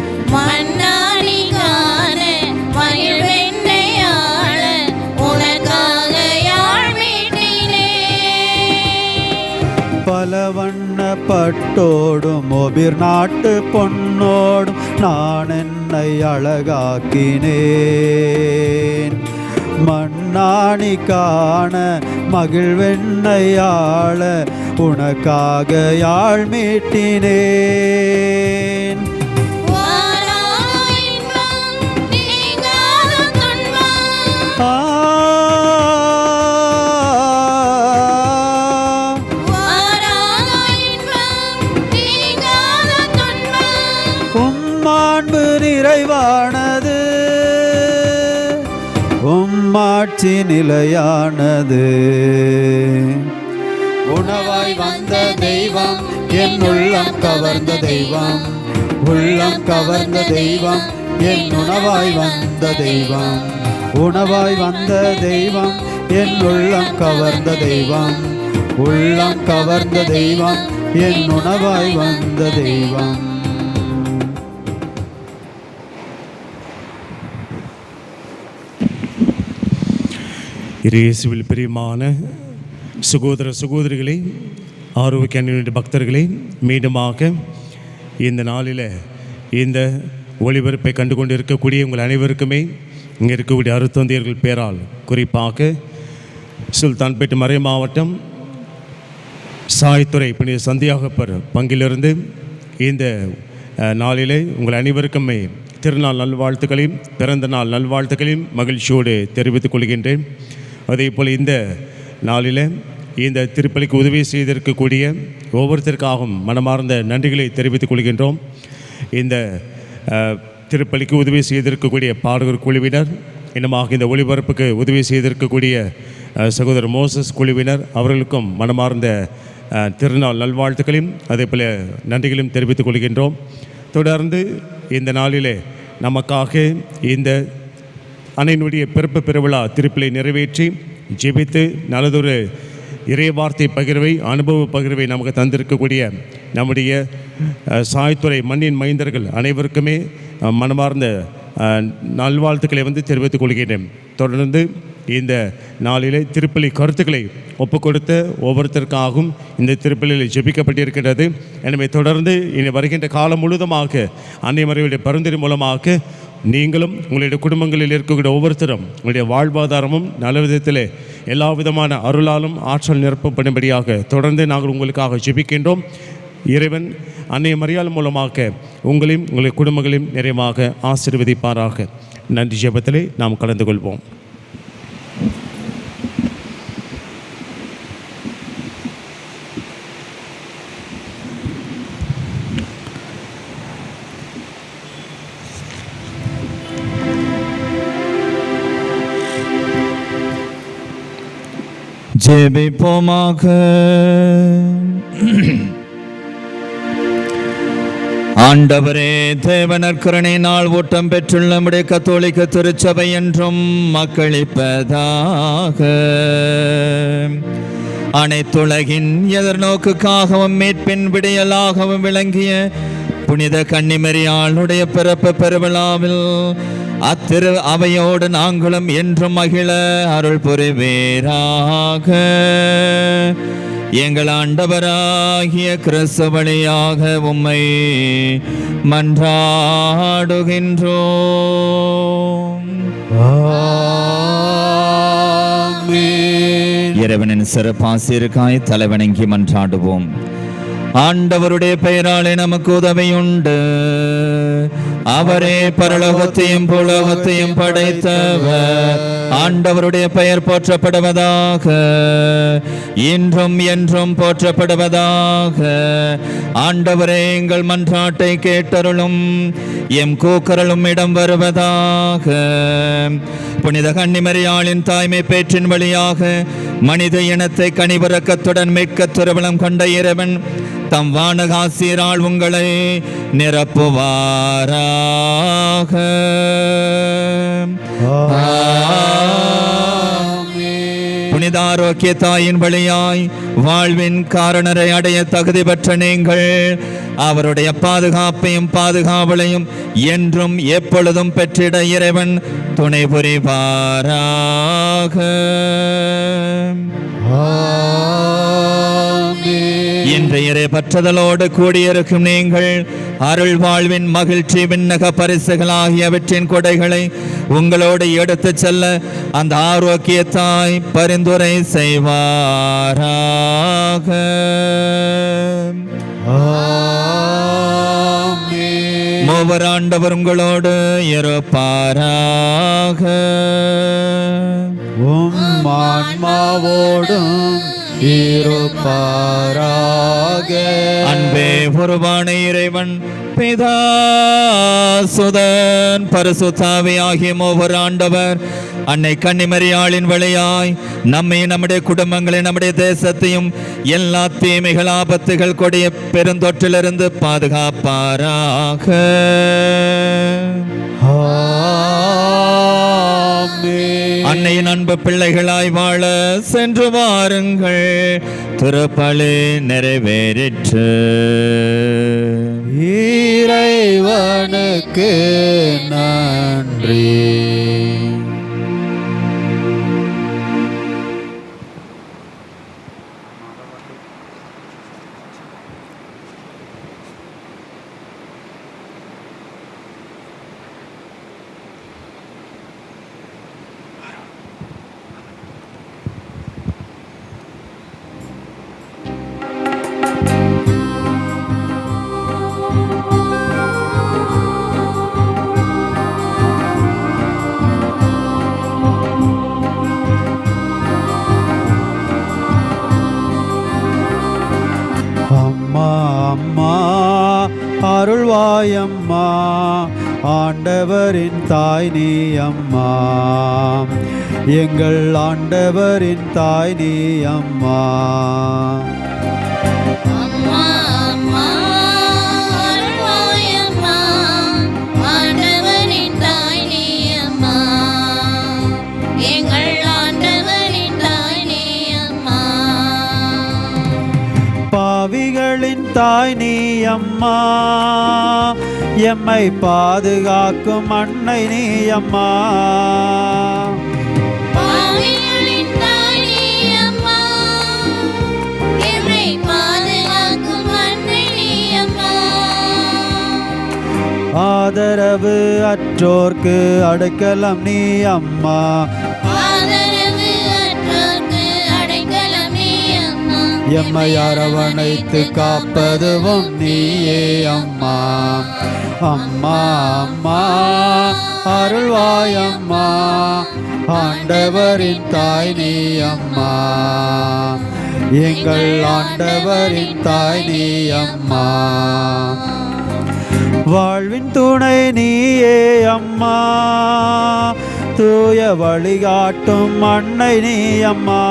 மன்னாடி காண மயில் வெண்ணையாள உனக்காக யாழ் மீட்டினேன். பல வண்ண பட்டோடும் ஒபிர் நாட்டு பொன்னோடும் நான் என்னை அழகாக்கினேன். மண்ணாணி காண மகிழ்வெண்ணையாள உனக்காக யாழ் மீட்டினேன். வாராத இன்பம் நீங்காத துன்பம், ஆ, வாராத இன்பம் நீங்காத துன்பம். உம்மாண்பு நிறைவானது, உம்மாட்சி நிலையானது. உணவாய் வந்த தெய்வம் என் உள்ளம் கவர்ந்த தெய்வம், உள்ளம் கவர்ந்த தெய்வம் என் உணவாய் வந்த தெய்வம். உணவாய் வந்த தெய்வம் என் உள்ளம் கவர்ந்த தெய்வம், உள்ளம் கவர்ந்த தெய்வம் என் உணவாய் வந்த தெய்வம். இயேசுவில் பிரியமான சகோதர சகோதரிகளே, ஆரோக்கிய அன்னையுடைய பக்தர்களே, மீண்டுமாக இந்த நாளில் இந்த ஒளிபரப்பை கண்டு கொண்டு இருக்கக்கூடிய உங்கள் அனைவருக்குமே இங்கே இருக்கக்கூடிய அருத்தந்தையர்கள் பேரால், குறிப்பாக சுல்தான்பேட்டு மறை மாவட்டம் சாய்த்துறை புனித சந்தியாகப்பர் பங்கிலிருந்து இந்த நாளிலே உங்கள் அனைவருக்குமே திருநாள் நல்வாழ்த்துக்களையும் பிறந்த நாள் நல்வாழ்த்துக்களையும் மகிழ்ச்சியோடு தெரிவித்துக் கொள்கின்றேன். அதே போல் இந்த நாளில் இந்த திருப்பலிக்கு உதவி செய்திருக்கக்கூடிய ஒவ்வொருத்தருக்காகவும் மனமார்ந்த நன்றிகளை தெரிவித்துக் கொள்கின்றோம். இந்த திருப்பலிக்கு உதவி செய்திருக்கக்கூடிய பாடகர் குழுவினர், இன்னமாக இந்த ஒளிபரப்புக்கு உதவி செய்திருக்கக்கூடிய சகோதரர் மோசஸ் குழுவினர், அவர்களுக்கும் மனமார்ந்த திருநாள் நல்வாழ்த்துக்களையும் அதே போல் நன்றிகளையும் தெரிவித்துக் கொள்கின்றோம். தொடர்ந்து இந்த நாளிலே நமக்காக இந்த அன்னையினுடைய பிறப்பு பெருவிழா திருப்பலை நிறைவேற்றி ஜெபித்து நல்லதொரு இறைவார்த்தை பகிர்வை, அனுபவ பகிர்வை நமக்கு தந்திருக்கக்கூடிய நம்முடைய சாய்த்துறை மண்ணின் மைந்தர்கள் அனைவருக்குமே மனமார்ந்த நல்வாழ்த்துக்களை தெரிவித்துக் கொள்கிறேன். தொடர்ந்து இந்த நாளிலே திருப்பலி கருத்துக்களை ஒப்புக் கொடுத்த ஒவ்வொருத்தருக்காகவும் இந்த திருப்பலியில் ஜெபிக்கப்பட்டிருக்கின்றது. எனவே தொடர்ந்து இனி வருகின்ற காலம் முழுவதுமாக அன்னை மறைவுடைய பரிந்துரை மூலமாக நீங்களும் உங்களுடைய குடும்பங்களில் இருக்கக்கூடிய ஒவ்வொருத்தரும் உங்களுடைய வாழ்வாதாரமும் நல்ல விதத்தில் எல்லா விதமான அருளாலும் ஆற்றல் நிரப்பப்படும்படியாக தொடர்ந்து நாங்கள் உங்களுக்காக ஜெபிக்கின்றோம். இறைவன் அன்னை மரியாள் மூலமாக உங்களையும் உங்களுடைய குடும்பங்களையும் நிறைவாக ஆசீர்வதிப்பாராக. நன்றி. ஜெபத்திலே நாம் கலந்து கொள்வோம். ஜெபிப்போமாக. ஆண்டவரே, தேவனர் கருணையினால் ஊட்டம் பெற்றுள்ள நம்முடைய கத்தோலிக்க திருச்சபை என்றும் மக்களிப்பதாக. அனைத்துலகின் எதிர்நோக்குக்காகவும் மீட்பின் விடியலாகவும் விளங்கிய புனித கன்னிமரியாளுடைய பிறப்பு பெருவிழாவில் அத்திரு அவையோடு நாங்களும் என்றும் மகிழ அருள் புரிவீராக. எங்கள் ஆண்டவராகிய கிறிஸ்து வழியாக உம்மை மன்றாடுகின்றோம். இறைவனின் சிறப்பாசிற்காய் தலைவணங்கி மன்றாடுவோம். ஆண்டவருடைய பெயராலே நமக்கு உதவியுண்டு. அவரே பரலோகத்தையும் பூலோகத்தையும் படைத்தவர். ஆண்டவருடைய பெயர் போற்றப்படுவதாக, இன்றும் என்றும் போற்றப்படுவதாக. ஆண்டவரே, எங்கள் மன்றாட்டை கேட்டருளும். எம் கூக்கரலும் இடம் வருவதாக. புனித கன்னிமரியாளின் தாய்மை பேற்றின் வழியாக மனித இனத்தை கனிவிறக்கத்துடன் மீட்க திருவலம் கொண்ட இறைவன் தம் வானகாசியரால் உங்களை நிரப்புவாராக. புனித ஆரோக்கிய தாயின் வழியாய் வாழ்வின் காரணரை அடைய தகுதி பெற்ற நீங்கள் அவருடைய பாதுகாப்பையும் பாதுகாவலையும் என்றும் எப்பொழுதும் பெற்றிட இறைவன் துணை புரிவாராக. இன்றைய பற்றுதலோடு கூடியிருக்கும் நீங்கள் அருள் வாழ்வின் மகிழ்ச்சி விண்ணக பரிசுகள் ஆகியவற்றின் கொடைகளை உங்களோடு எடுத்து செல்ல அந்த ஆரோக்கிய தாய் பரிந்துரை செய்வாராக. மூவர் ஆண்டவர் உங்களோடு இருப்பாராக. ஆன்மாவோடும் இருப்பாராக. அன்பே உருவான இறைவன் பிதா சுதன் பரிசுத்தாவி ஆகிய மூவர் ஆண்டவர் அன்னை கன்னிமரியாளின் வழியாய் நம்மை, நம்முடைய குடும்பங்களை, நம்முடைய தேசத்தையும் எல்லா தீமைகள் ஆபத்துகள் கொடிய பெருந்தொற்றிலிருந்து பாதுகாப்பாராக. அன்னையின் அன்பு பிள்ளைகளாய் வாழ சென்று வாருங்கள். திருப்பலி நிறைவேறிற்று. இறைவனுக்கு நன்றி. அருள்வாயம்மா, ஆண்டவரின் தாய் நீ அம்மா, எங்கள் ஆண்டவரின் தாய் நீ அம்மா. அம்மா அம்மா அருள்வாயம்மா, ஆண்டவரின் தாய் நீ அம்மா, எங்கள் ஆண்டவரின் தாய் நீ அம்மா. பாவிகளின் தாய் நீ அம்மா, எம்மை பாதுகாக்கும் அன்னை நீ அம்மா. பாவிகளின் தாய் நீ அம்மா, எம்மை பாதுகாக்கும் அன்னை நீ அம்மா. ஆதரவு அற்றோர்க்கு அடைக்கலம் நீ அம்மா, ஆதரவு அற்றோர்க்கு அடைக்கலம் நீ அம்மா. எம்மை அரவணைத்து காப்பதுவும் நீயே அம்மா. அம்மா அம்மா அருள்வாயம்மா, ஆண்டவரின் தாய் நீ அம்மா, எங்கள் ஆண்டவரின் தாய் நீ அம்மா. வாழ்வின் துணை நீயே அம்மா, தூய வழிகாட்டும் அன்னை நீ அம்மா.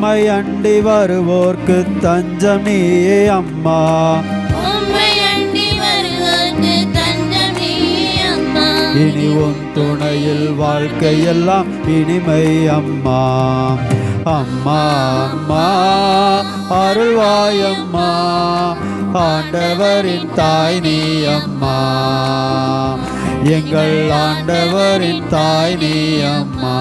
உம்மை அண்டி வருவோர்க்கு தஞ்சம் நீயே அம்மா. உம்மை அண்டி வருவோர்க்கு தஞ்சம் நீயே அம்மா. இனி உன் துணையில் வாழ்க்கையெல்லாம் இனிமை அம்மா. அம்மா அம்மா அருள்வாயம்மா, ஆண்டவரின் தாய் நீ அம்மா. எங்கள் ஆண்டவரின் தாய் நீ அம்மா.